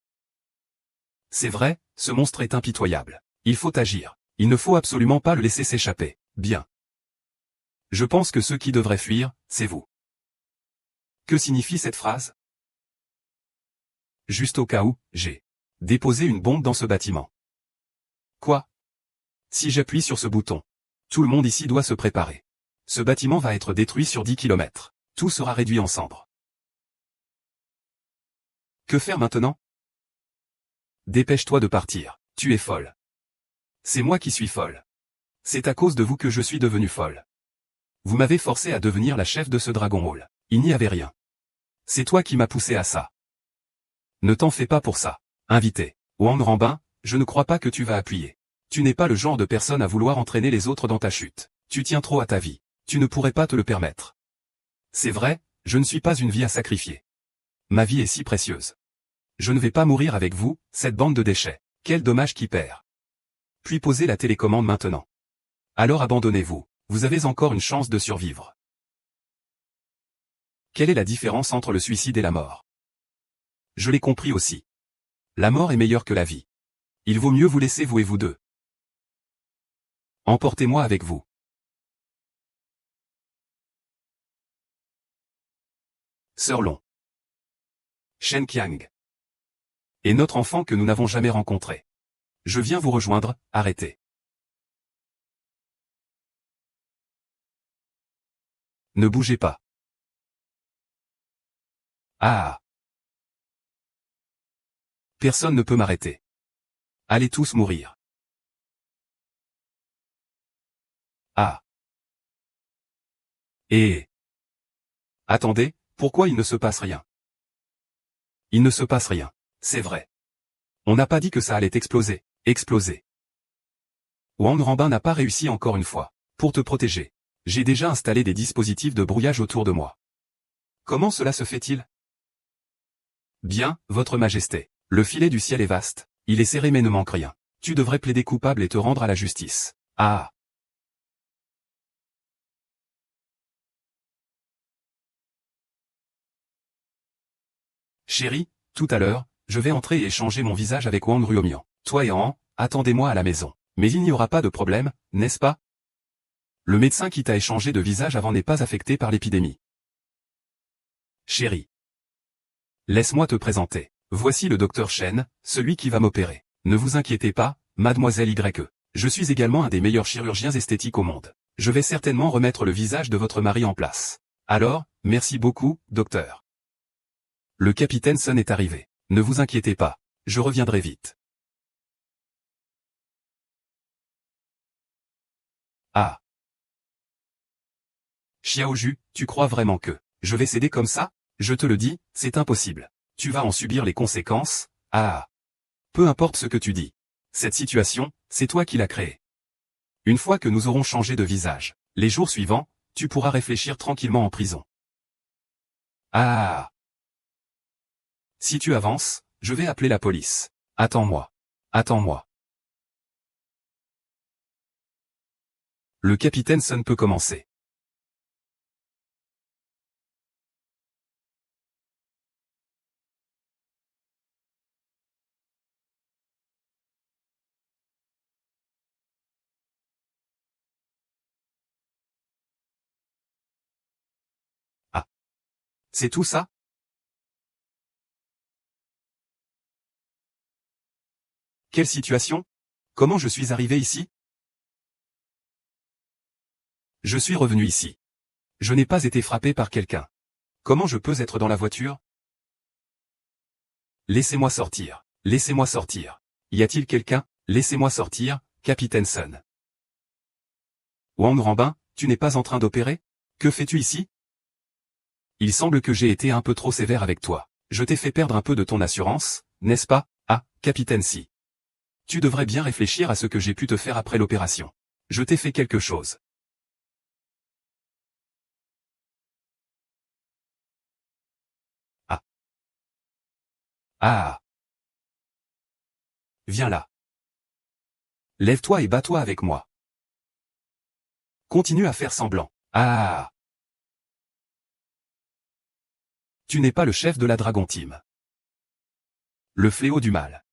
C'est vrai, ce monstre est impitoyable. Il faut agir. Il ne faut absolument pas le laisser s'échapper. Bien. Je pense que ceux qui devraient fuir, c'est vous. Que signifie cette phrase? Juste au cas où, j'ai déposé une bombe dans ce bâtiment. Quoi? Si j'appuie sur ce bouton, tout le monde ici doit se préparer. Ce bâtiment va être détruit sur 10 km. Tout sera réduit en cendres. Que faire maintenant? Dépêche-toi de partir, tu es folle. C'est moi qui suis folle. C'est à cause de vous que je suis devenue folle. Vous m'avez forcé à devenir la chef de ce Dragon Hall. Il n'y avait rien. C'est toi qui m'as poussé à ça. Ne t'en fais pas pour ça. Invité. Wang Rinbin, je ne crois pas que tu vas appuyer. Tu n'es pas le genre de personne à vouloir entraîner les autres dans ta chute. Tu tiens trop à ta vie. Tu ne pourrais pas te le permettre. C'est vrai, je ne suis pas une vie à sacrifier. Ma vie est si précieuse. Je ne vais pas mourir avec vous, cette bande de déchets. Quel dommage qui perd. Puis posez la télécommande maintenant. Alors abandonnez-vous. Vous avez encore une chance de survivre. Quelle est la différence entre le suicide et la mort? Je l'ai compris aussi. La mort est meilleure que la vie. Il vaut mieux vous laisser vous et vous deux. Emportez-moi avec vous. Sœur Long. Shen Qiang. Et notre enfant que nous n'avons jamais rencontré. Je viens vous rejoindre, arrêtez. Ne bougez pas. Ah. Personne ne peut m'arrêter. Allez tous mourir. Ah. Et... Attendez, pourquoi il ne se passe rien? Il ne se passe rien. C'est vrai. On n'a pas dit que ça allait exploser. Exploser. Wang Ranbin n'a pas réussi encore une fois. Pour te protéger. J'ai déjà installé des dispositifs de brouillage autour de moi. Comment cela se fait-il? Bien, Votre Majesté. Le filet du ciel est vaste. Il est serré mais ne manque rien. Tu devrais plaider coupable et te rendre à la justice. Ah. Chérie, tout à l'heure, je vais entrer et échanger mon visage avec Wang Ruomian. Toi et Han, attendez-moi à la maison. Mais il n'y aura pas de problème, n'est-ce pas? Le médecin qui t'a échangé de visage avant n'est pas affecté par l'épidémie. Chérie. Laisse-moi te présenter. Voici le docteur Shen, celui qui va m'opérer. Ne vous inquiétez pas, mademoiselle YE. Je suis également un des meilleurs chirurgiens esthétiques au monde. Je vais certainement remettre le visage de votre mari en place. Alors, merci beaucoup, docteur. Le capitaine Sun est arrivé. Ne vous inquiétez pas. Je reviendrai vite. Ah. Xiaoju, tu crois vraiment que je vais céder comme ça? Je te le dis, c'est impossible. Tu vas en subir les conséquences. Ah. Peu importe ce que tu dis. Cette situation, c'est toi qui l'as créée. Une fois que nous aurons changé de visage, les jours suivants, tu pourras réfléchir tranquillement en prison. Ah. Si tu avances, je vais appeler la police. Attends-moi. Attends-moi. Le capitaine Sun peut commencer. Ah. C'est tout ça? Quelle situation? Comment je suis arrivé ici? Je suis revenu ici. Je n'ai pas été frappé par quelqu'un. Comment je peux être dans la voiture? Laissez-moi sortir. Laissez-moi sortir. Y a-t-il quelqu'un? Laissez-moi sortir, capitaine Sun. Wang Ranbin, tu n'es pas en train d'opérer? Que fais-tu ici? Il semble que j'ai été un peu trop sévère avec toi. Je t'ai fait perdre un peu de ton assurance, n'est-ce pas? Ah, capitaine Si. Tu devrais bien réfléchir à ce que j'ai pu te faire après l'opération. Je t'ai fait quelque chose. Ah. Ah. Viens là. Lève-toi et bats-toi avec moi. Continue à faire semblant. Ah. Tu n'es pas le chef de la Dragon Team. Le fléau du mal.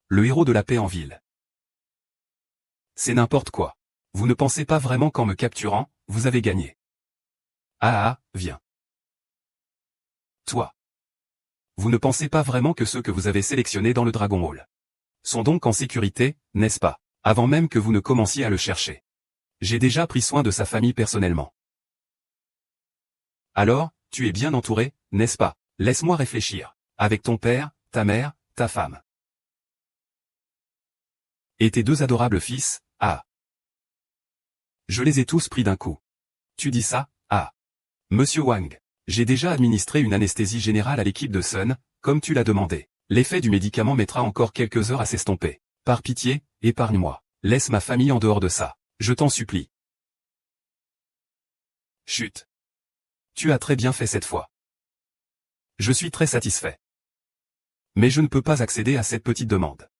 Le héros de la paix en ville. C'est n'importe quoi. Vous ne pensez pas vraiment qu'en me capturant, vous avez gagné. Ah, viens. Toi. Vous ne pensez pas vraiment que ceux que vous avez sélectionnés dans le Dragon Hall sont donc en sécurité, n'est-ce pas? Avant même que vous ne commenciez à le chercher. J'ai déjà pris soin de sa famille personnellement. Alors, tu es bien entouré, n'est-ce pas? Laisse-moi réfléchir. Avec ton père, ta mère, ta femme. Et tes deux adorables fils, ah. Je les ai tous pris d'un coup. Tu dis ça, ah. Monsieur Wang. J'ai déjà administré une anesthésie générale à l'équipe de Sun, comme tu l'as demandé. L'effet du médicament mettra encore quelques heures à s'estomper. Par pitié, épargne-moi. Laisse ma famille en dehors de ça. Je t'en supplie. Chut. Tu as très bien fait cette fois. Je suis très satisfait. Mais je ne peux pas accéder à cette petite demande.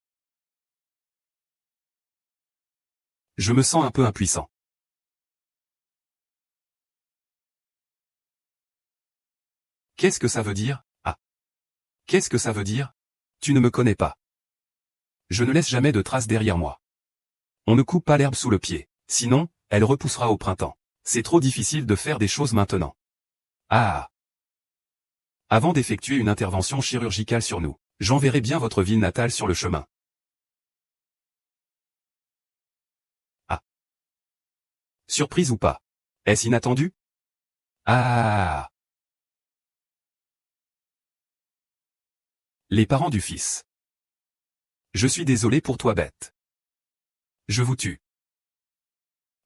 Je me sens un peu impuissant. Qu'est-ce que ça veut dire? Ah. Qu'est-ce que ça veut dire? Tu ne me connais pas. Je ne laisse jamais de traces derrière moi. On ne coupe pas l'herbe sous le pied, sinon, elle repoussera au printemps. C'est trop difficile de faire des choses maintenant. Ah. Avant d'effectuer une intervention chirurgicale sur nous, j'enverrai bien votre ville natale sur le chemin. Ah. Surprise ou pas? Est-ce inattendu? Ah. Les parents du fils. Je suis désolé pour toi bête. Je vous tue.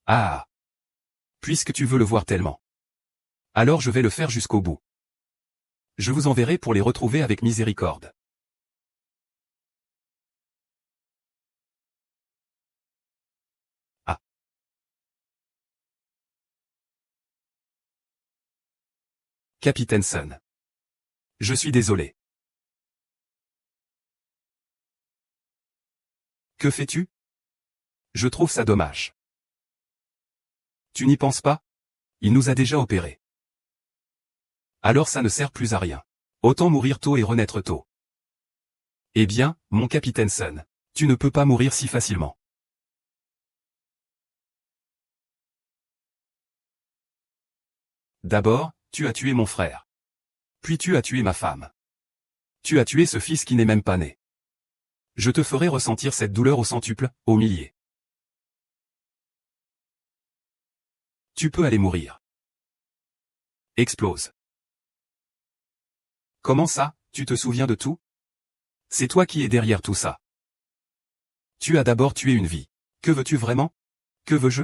Ah. Puisque tu veux le voir tellement. Alors je vais le faire jusqu'au bout. Je vous enverrai pour les retrouver avec miséricorde. Ah. Capitaine Sun. Je suis désolé. Que fais-tu? Je trouve ça dommage. Tu n'y penses pas? Il nous a déjà opérés. Alors ça ne sert plus à rien. Autant mourir tôt et renaître tôt. Eh bien, mon capitaine Sun, tu ne peux pas mourir si facilement. D'abord, tu as tué mon frère. Puis tu as tué ma femme. Tu as tué ce fils qui n'est même pas né. Je te ferai ressentir cette douleur au centuple, au millier. Tu peux aller mourir. Explose. Comment ça, tu te souviens de tout? C'est toi qui es derrière tout ça. Tu as d'abord tué une vie. Que veux-tu vraiment? Que veux-je?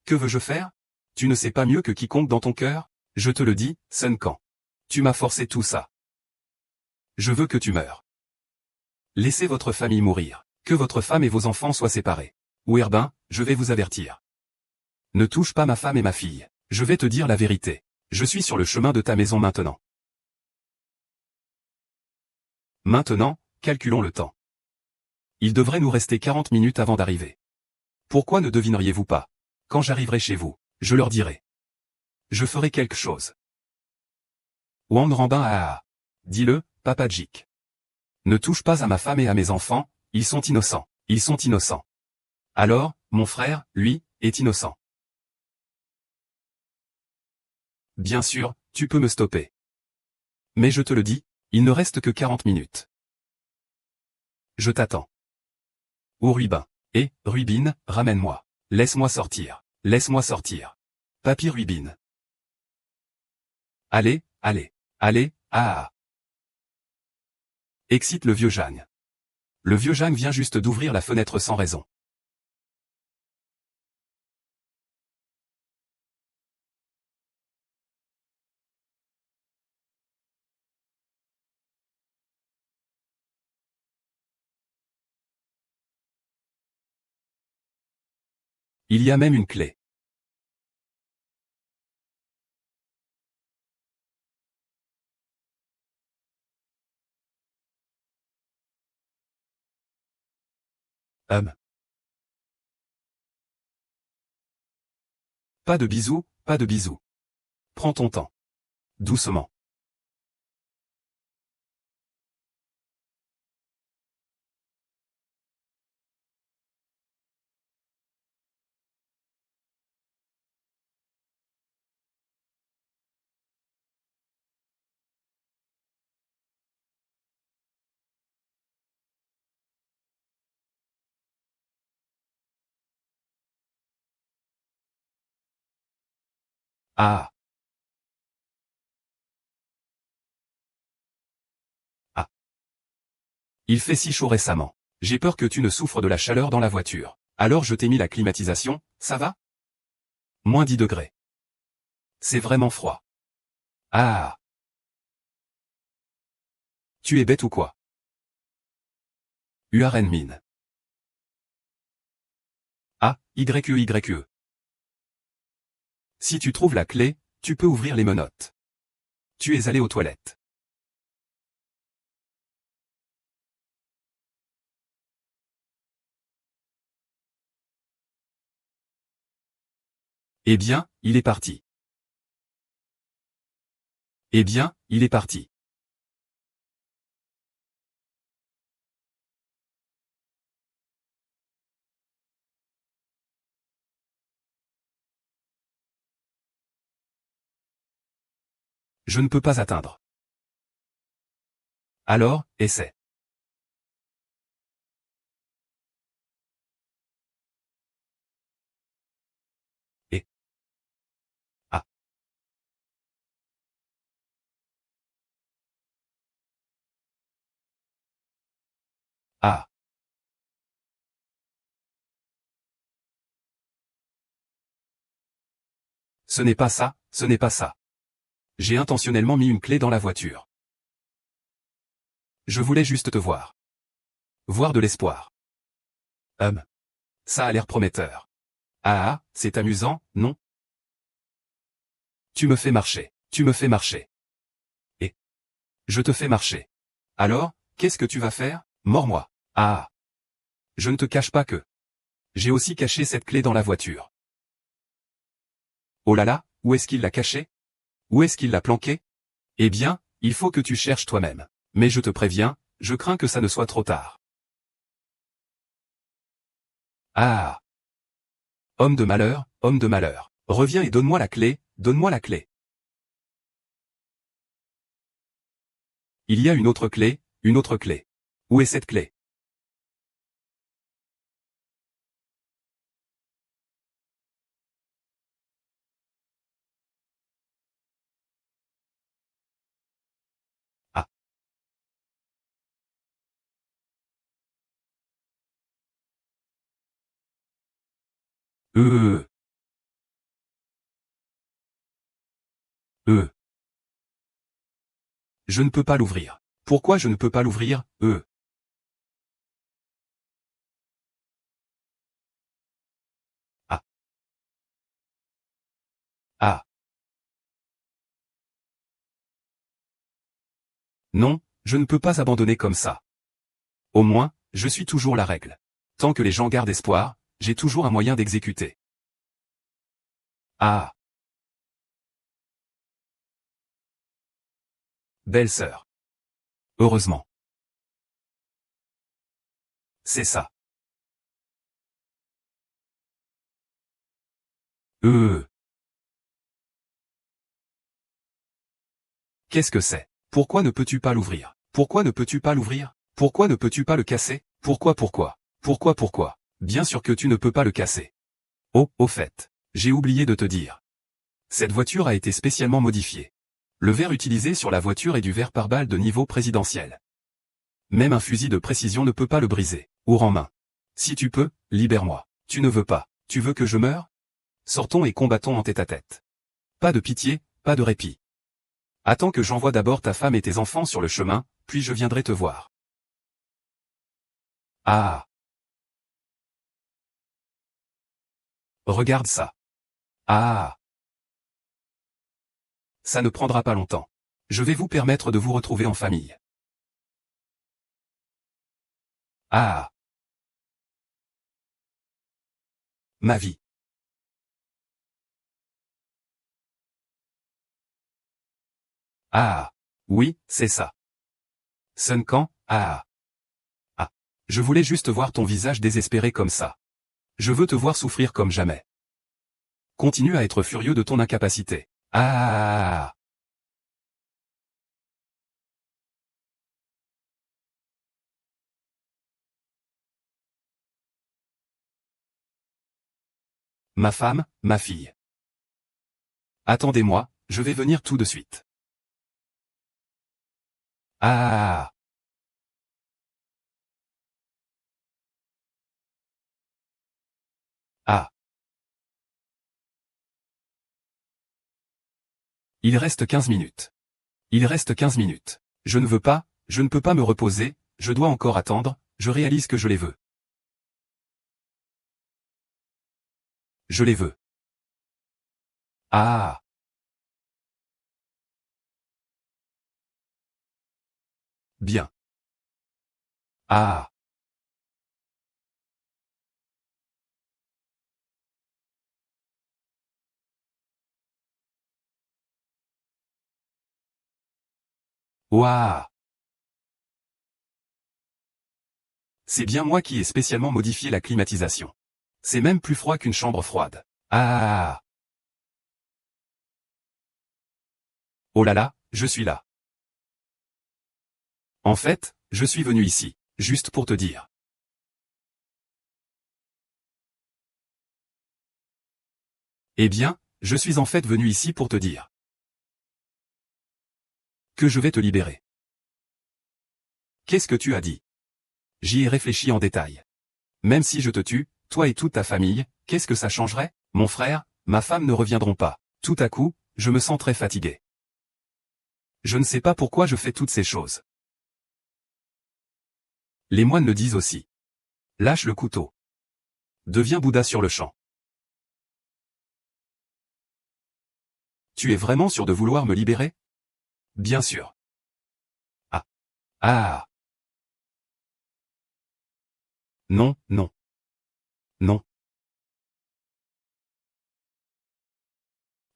Que veux-je faire? Tu ne sais pas mieux que quiconque dans ton cœur? Je te le dis, Sun Quan. Tu m'as forcé tout ça. Je veux que tu meurs. Laissez votre famille mourir. Que votre femme et vos enfants soient séparés. Ou Herbin, je vais vous avertir. Ne touche pas ma femme et ma fille. Je vais te dire la vérité. Je suis sur le chemin de ta maison maintenant. Maintenant, calculons le temps. Il devrait nous rester 40 minutes avant d'arriver. Pourquoi ne devineriez-vous pas? Quand j'arriverai chez vous, je leur dirai. Je ferai quelque chose. Wang Rambin dis-le, Papa Jik. Ne touche pas à ma femme et à mes enfants, ils sont innocents. Ils sont innocents. Alors, mon frère, lui, est innocent. Bien sûr, tu peux me stopper. Mais je te le dis, il ne reste que 40 minutes. Je t'attends. Ô Rubin. Et, Rubin, ramène-moi. Laisse-moi sortir. Laisse-moi sortir. Papy Rubin. Allez, allez, allez, ah. Excite le vieux Jang. Le vieux Jang vient juste d'ouvrir la fenêtre sans raison. Il y a même une clé. Pas de bisous, pas de bisous. Prends ton temps. Doucement. Ah. Ah. Il fait si chaud récemment. J'ai peur que tu ne souffres de la chaleur dans la voiture. Alors je t'ai mis la climatisation, ça va? Moins 10 degrés. C'est vraiment froid. Ah. Tu es bête ou quoi? Uaren Min. Ah, YE. Si tu trouves la clé, tu peux ouvrir les menottes. Tu es allé aux toilettes. Eh bien, il est parti. Eh bien, il est parti. Je ne peux pas atteindre. Alors, essaie. Et. Ah. Ah. Ce n'est pas ça, ce n'est pas ça. J'ai intentionnellement mis une clé dans la voiture. Je voulais juste te voir. Voir de l'espoir. Ça a l'air prometteur. Ah, c'est amusant, non? Tu me fais marcher, tu me fais marcher. Et. Je te fais marcher. Alors, qu'est-ce que tu vas faire? Mords-moi. Ah. Je ne te cache pas que. J'ai aussi caché cette clé dans la voiture. Oh là là, où est-ce qu'il l'a cachée? Où est-ce qu'il l'a planquée? Eh bien, il faut que tu cherches toi-même. Mais je te préviens, je crains que ça ne soit trop tard. Ah. Homme de malheur, reviens et donne-moi la clé, donne-moi la clé. Il y a une autre clé, une autre clé. Où est cette clé? Ah. Euh. Euh. Je ne peux pas l'ouvrir. Pourquoi je ne peux pas l'ouvrir? Ah. Ah. Non, je ne peux pas abandonner comme ça. Au moins, je suis toujours la règle. Tant que les gens gardent espoir, j'ai toujours un moyen d'exécuter. Ah. Belle sœur. Heureusement. C'est ça. Euh. Qu'est-ce que c'est? Pourquoi ne peux-tu pas l'ouvrir? Pourquoi ne peux-tu pas l'ouvrir? Pourquoi ne peux-tu pas le casser? Pourquoi? Bien sûr que tu ne peux pas le casser. Oh, au fait. J'ai oublié de te dire. Cette voiture a été spécialement modifiée. Le verre utilisé sur la voiture est du verre pare-balles de niveau présidentiel. Même un fusil de précision ne peut pas le briser. Ours en main. Si tu peux, libère-moi. Tu ne veux pas. Tu veux que je meure? Sortons et combattons en tête-à-tête. Pas de pitié, pas de répit. Attends que j'envoie d'abord ta femme et tes enfants sur le chemin, puis je viendrai te voir. Ah. Regarde ça. Ah. Ça ne prendra pas longtemps. Je vais vous permettre de vous retrouver en famille. Ah. Ma vie. Ah. Oui, c'est ça. Sun Kang, ah. Ah. Je voulais juste voir ton visage désespéré comme ça. Je veux te voir souffrir comme jamais. Continue à être furieux de ton incapacité. Ah. Ma femme, ma fille. Attendez-moi, je vais venir tout de suite. Ah. Ah. Il reste 15 minutes. Il reste 15 minutes. Je ne veux pas, je ne peux pas me reposer, je dois encore attendre, je réalise que je les veux. Je les veux. Ah. Bien. Ah. Ouah. C'est bien moi qui ai spécialement modifié la climatisation. C'est même plus froid qu'une chambre froide. Ah. Oh là là, je suis là. En fait, je suis venu ici, juste pour te dire. Eh bien, je suis en fait venu ici pour te dire que je vais te libérer. Qu'est-ce que tu as dit? J'y ai réfléchi en détail. Même si je te tue, toi et toute ta famille, qu'est-ce que ça changerait? Mon frère, ma femme ne reviendront pas. Tout à coup, je me sens très fatigué. Je ne sais pas pourquoi je fais toutes ces choses. Les moines le disent aussi. Lâche le couteau. Deviens Bouddha sur le champ. Tu es vraiment sûr de vouloir me libérer? Bien sûr. Ah. Ah. Non, non. Non.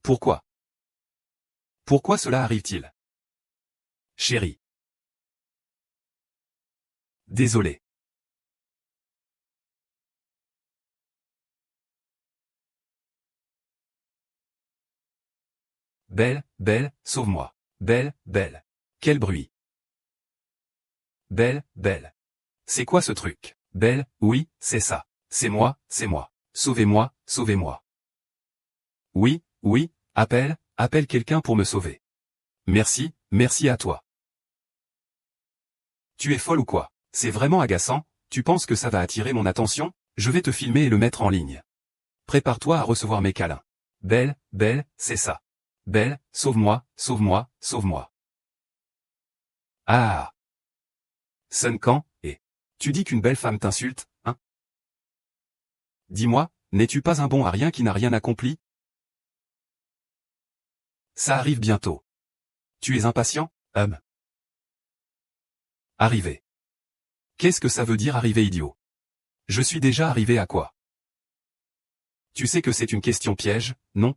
Pourquoi? Pourquoi cela arrive-t-il? Chérie. Désolé. Belle, Belle, sauve-moi. Belle, Belle. Quel bruit. Belle, Belle. C'est quoi ce truc? Belle, oui, c'est ça. C'est moi, c'est moi. Sauvez-moi, sauvez-moi. Oui, oui, appelle quelqu'un pour me sauver. Merci, merci à toi. Tu es folle ou quoi? C'est vraiment agaçant, tu penses que ça va attirer mon attention? Je vais te filmer et le mettre en ligne. Prépare-toi à recevoir mes câlins. Belle, Belle, c'est ça. Belle, sauve-moi, sauve-moi, sauve-moi. Ah. Sun Kang, et tu dis qu'une belle femme t'insulte, hein? Dis-moi, n'es-tu pas un bon à rien qui n'a rien accompli? Ça arrive bientôt. Tu es impatient? Arriver. Qu'est-ce que ça veut dire arriver idiot? Je suis déjà arrivé à quoi? Tu sais que c'est une question piège, non?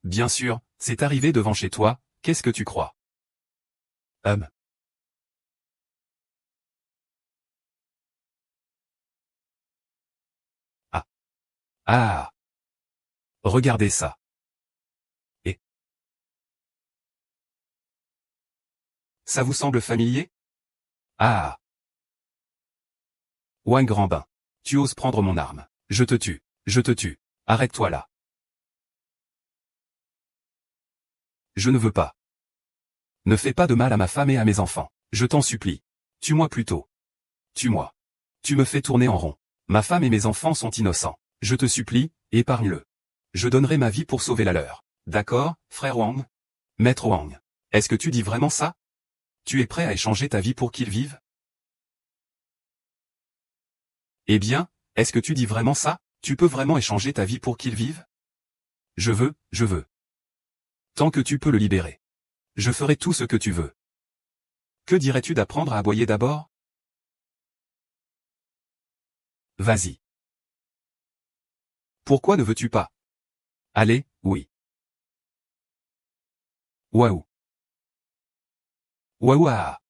Bien sûr, c'est arrivé devant chez toi, qu'est-ce que tu crois? Hum. Ah. Ah. Regardez ça. Et ça vous semble familier? Ah. Ouin grand bain. Tu oses prendre mon arme. Je te tue. Je te tue. Arrête-toi là. Je ne veux pas. Ne fais pas de mal à ma femme et à mes enfants. Je t'en supplie. Tue-moi plutôt. Tue-moi. Tu me fais tourner en rond. Ma femme et mes enfants sont innocents. Je te supplie, épargne-le. Je donnerai ma vie pour sauver la leur. D'accord, frère Wang? Maître Wang. Est-ce que tu dis vraiment ça? Tu es prêt à échanger ta vie pour qu'ils vivent? Eh bien, est-ce que tu dis vraiment ça? Tu peux vraiment échanger ta vie pour qu'ils vivent? Je veux, je veux. Tant que tu peux le libérer. Je ferai tout ce que tu veux. Que dirais-tu d'apprendre à aboyer d'abord? Vas-y. Pourquoi ne veux-tu pas? Allez, oui. Waouh. Waouh ah.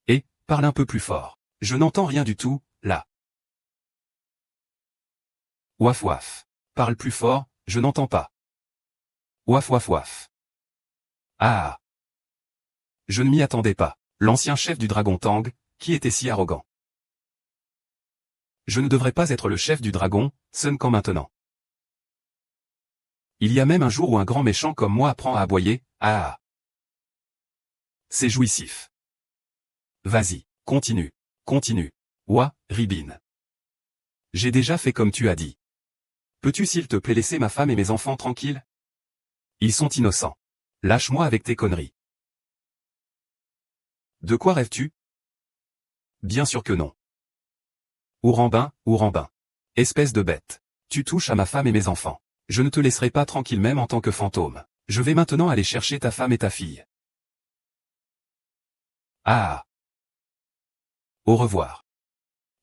Et, parle un peu plus fort. Je n'entends rien du tout, là. Ouaf ouaf. Parle plus fort, je n'entends pas. Ouaf ouaf ouaf. Ah. Je ne m'y attendais pas. L'ancien chef du Dragon Tang, qui était si arrogant. Je ne devrais pas être le chef du dragon, Sun Kang maintenant. Il y a même un jour où un grand méchant comme moi apprend à aboyer, ah. C'est jouissif. Vas-y, continue, continue. Ouah, Ribine. J'ai déjà fait comme tu as dit. Peux-tu s'il te plaît laisser ma femme et mes enfants tranquilles? Ils sont innocents. Lâche-moi avec tes conneries. De quoi rêves-tu? Bien sûr que non. Ourambin, Ourambin. Espèce de bête. Tu touches à ma femme et mes enfants. Je ne te laisserai pas tranquille même en tant que fantôme. Je vais maintenant aller chercher ta femme et ta fille. Ah. Au revoir.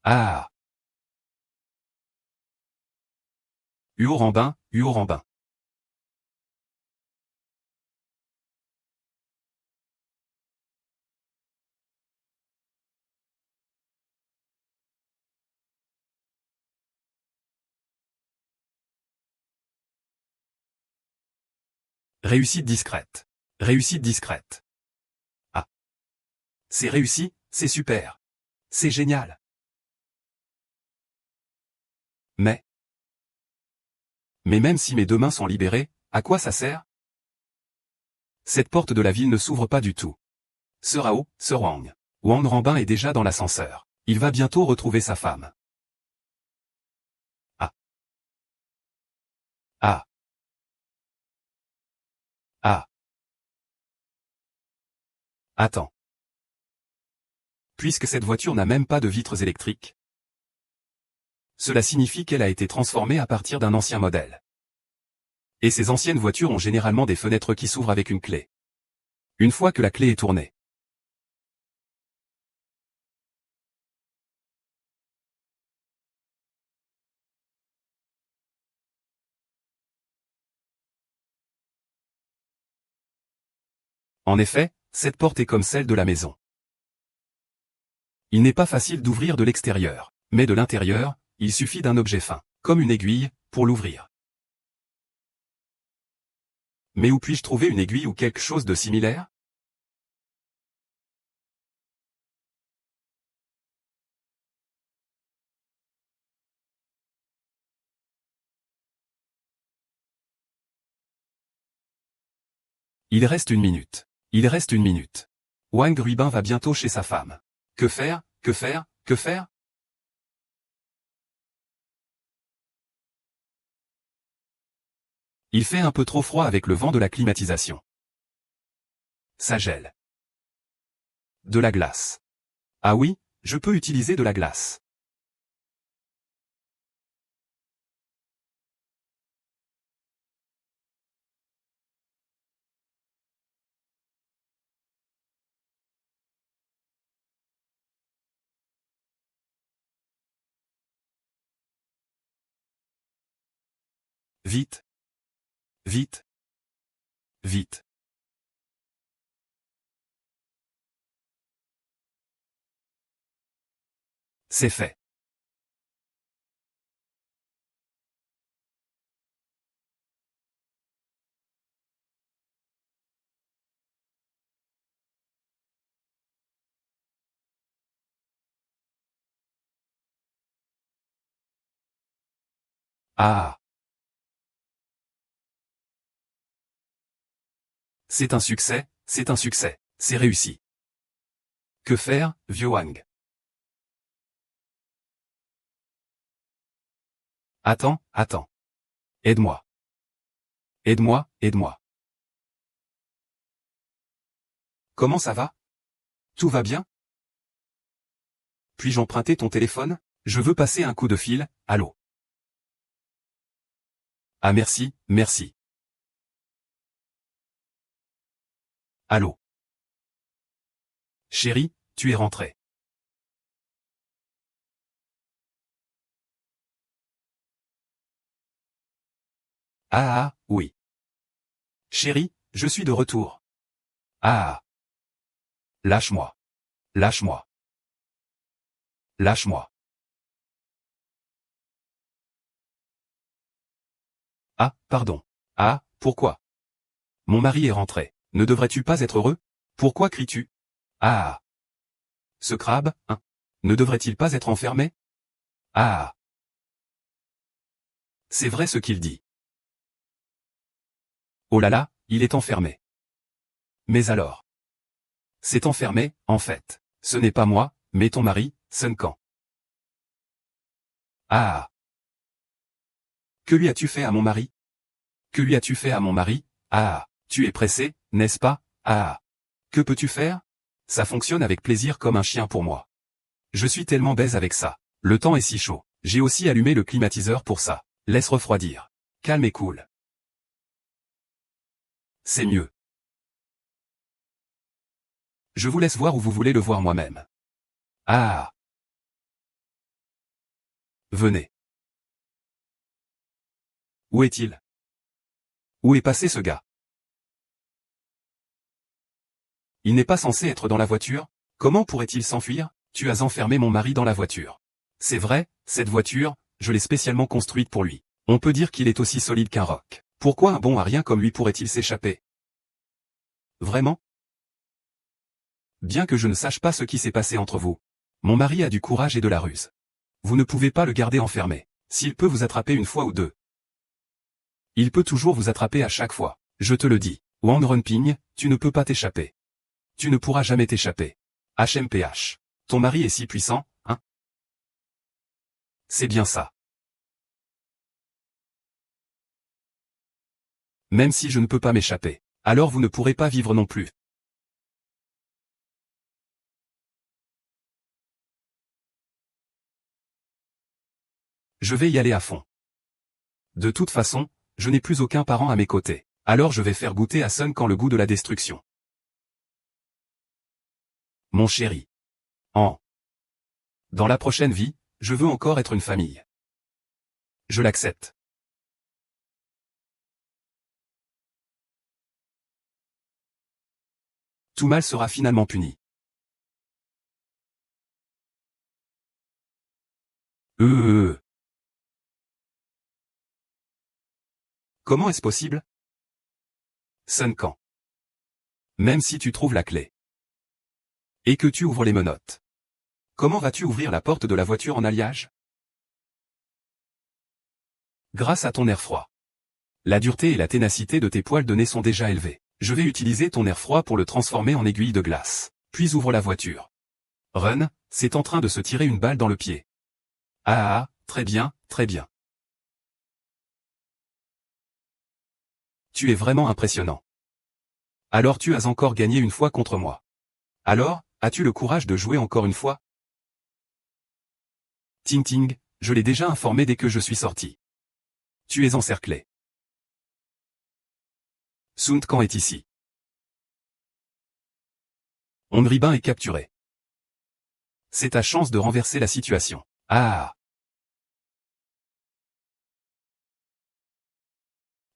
Ah. Uorambin, Uorambin. Réussite discrète. Réussite discrète. Ah. C'est réussi, c'est super. C'est génial. Mais même si mes deux mains sont libérées, à quoi ça sert? Cette porte de la ville ne s'ouvre pas du tout. Sir Wang. Wang Rambin est déjà dans l'ascenseur. Il va bientôt retrouver sa femme. Ah. Ah. Ah. Attends. Puisque cette voiture n'a même pas de vitres électriques, cela signifie qu'elle a été transformée à partir d'un ancien modèle. Et ces anciennes voitures ont généralement des fenêtres qui s'ouvrent avec une clé. Une fois que la clé est tournée. En effet, cette porte est comme celle de la maison. Il n'est pas facile d'ouvrir de l'extérieur, mais de l'intérieur, il suffit d'un objet fin, comme une aiguille, pour l'ouvrir. Mais où puis-je trouver une aiguille ou quelque chose de similaire? Il reste une minute. Il reste une minute. Wang Ruibin va bientôt chez sa femme. Que faire? Que faire? Que faire? Il fait un peu trop froid avec le vent de la climatisation. Ça gèle. De la glace. Ah oui, je peux utiliser de la glace. Vite. Vite. Vite. C'est fait. Ah. C'est un succès, c'est un succès, c'est réussi. Que faire, vieux Wang? Attends, attends. Aide-moi. Aide-moi, aide-moi. Comment ça va? Tout va bien? Puis-je emprunter ton téléphone? Je veux passer un coup de fil, allô? Ah merci, merci. Allô? Chérie, tu es rentrée. Ah ah, oui. Chérie, je suis de retour. Ah ah. Lâche-moi. Lâche-moi. Lâche-moi. Ah, pardon. Ah, pourquoi? Mon mari est rentré. Ne devrais-tu pas être heureux? Pourquoi cries-tu? Ah. Ce crabe, hein? Ne devrait-il pas être enfermé? Ah. C'est vrai ce qu'il dit. Oh là là, il est enfermé. Mais alors? C'est enfermé, en fait. Ce n'est pas moi, mais ton mari, Sun Kang. Ah. Que lui as-tu fait à mon mari? Que lui as-tu fait à mon mari? Ah. Tu es pressé, n'est-ce pas? Ah. Que peux-tu faire? Ça fonctionne avec plaisir comme un chien pour moi. Je suis tellement baise avec ça. Le temps est si chaud. J'ai aussi allumé le climatiseur pour ça. Laisse refroidir. calme et cool. C'est mieux. Je vous laisse voir où vous voulez le voir moi-même. Ah. Venez. Où est-il? Où est passé ce gars? Il n'est pas censé être dans la voiture? Comment pourrait-il s'enfuir? Tu as enfermé mon mari dans la voiture. C'est vrai, cette voiture, je l'ai spécialement construite pour lui. On peut dire qu'il est aussi solide qu'un roc. Pourquoi un bon à rien comme lui pourrait-il s'échapper? Vraiment? Bien que je ne sache pas ce qui s'est passé entre vous. Mon mari a du courage et de la ruse. Vous ne pouvez pas le garder enfermé. S'il peut vous attraper une fois ou deux, il peut toujours vous attraper à chaque fois. Je te le dis. Wang Renping, tu ne peux pas t'échapper. Tu ne pourras jamais t'échapper. HMPH. Ton mari est si puissant, hein? C'est bien ça. Même si je ne peux pas m'échapper, alors vous ne pourrez pas vivre non plus. Je vais y aller à fond. De toute façon, je n'ai plus aucun parent à mes côtés. Alors je vais faire goûter à Sun Kang le goût de la destruction. Mon chéri. Dans la prochaine vie, je veux encore être une famille. Je l'accepte. Tout mal sera finalement puni. Comment est-ce possible? Sun Kang. Même si tu trouves la clé. Et que tu ouvres les menottes. Comment vas-tu ouvrir la porte de la voiture en alliage? Grâce à ton air froid. La dureté et la ténacité de tes poils de nez sont déjà élevées. Je vais utiliser ton air froid pour le transformer en aiguille de glace. Puis ouvre la voiture. Run, c'est en train de se tirer une balle dans le pied. Ah, très bien, très bien. Tu es vraiment impressionnant. Alors tu as encore gagné une fois contre moi. Alors, as-tu le courage de jouer encore une fois? Ting Ting, je l'ai déjà informé dès que je suis sorti. Tu es encerclé. Sun Kang est ici. Ongribin est capturé. C'est ta chance de renverser la situation. Ah.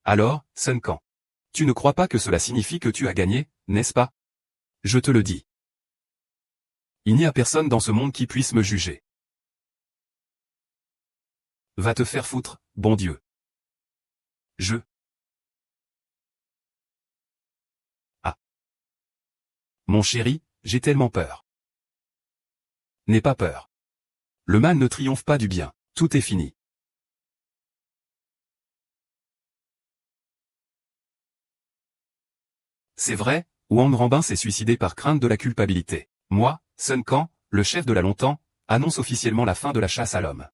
Alors, Sun Kang. Tu ne crois pas que cela signifie que tu as gagné, n'est-ce pas? Je te le dis. Il n'y a personne dans ce monde qui puisse me juger. Va te faire foutre, bon Dieu. Ah. Mon chéri, j'ai tellement peur. N'aie pas peur. Le mal ne triomphe pas du bien. Tout est fini. C'est vrai, Wang Renbin s'est suicidé par crainte de la culpabilité. Moi, Sun Kang, le chef de la Longtemps, annonce officiellement la fin de la chasse à l'homme.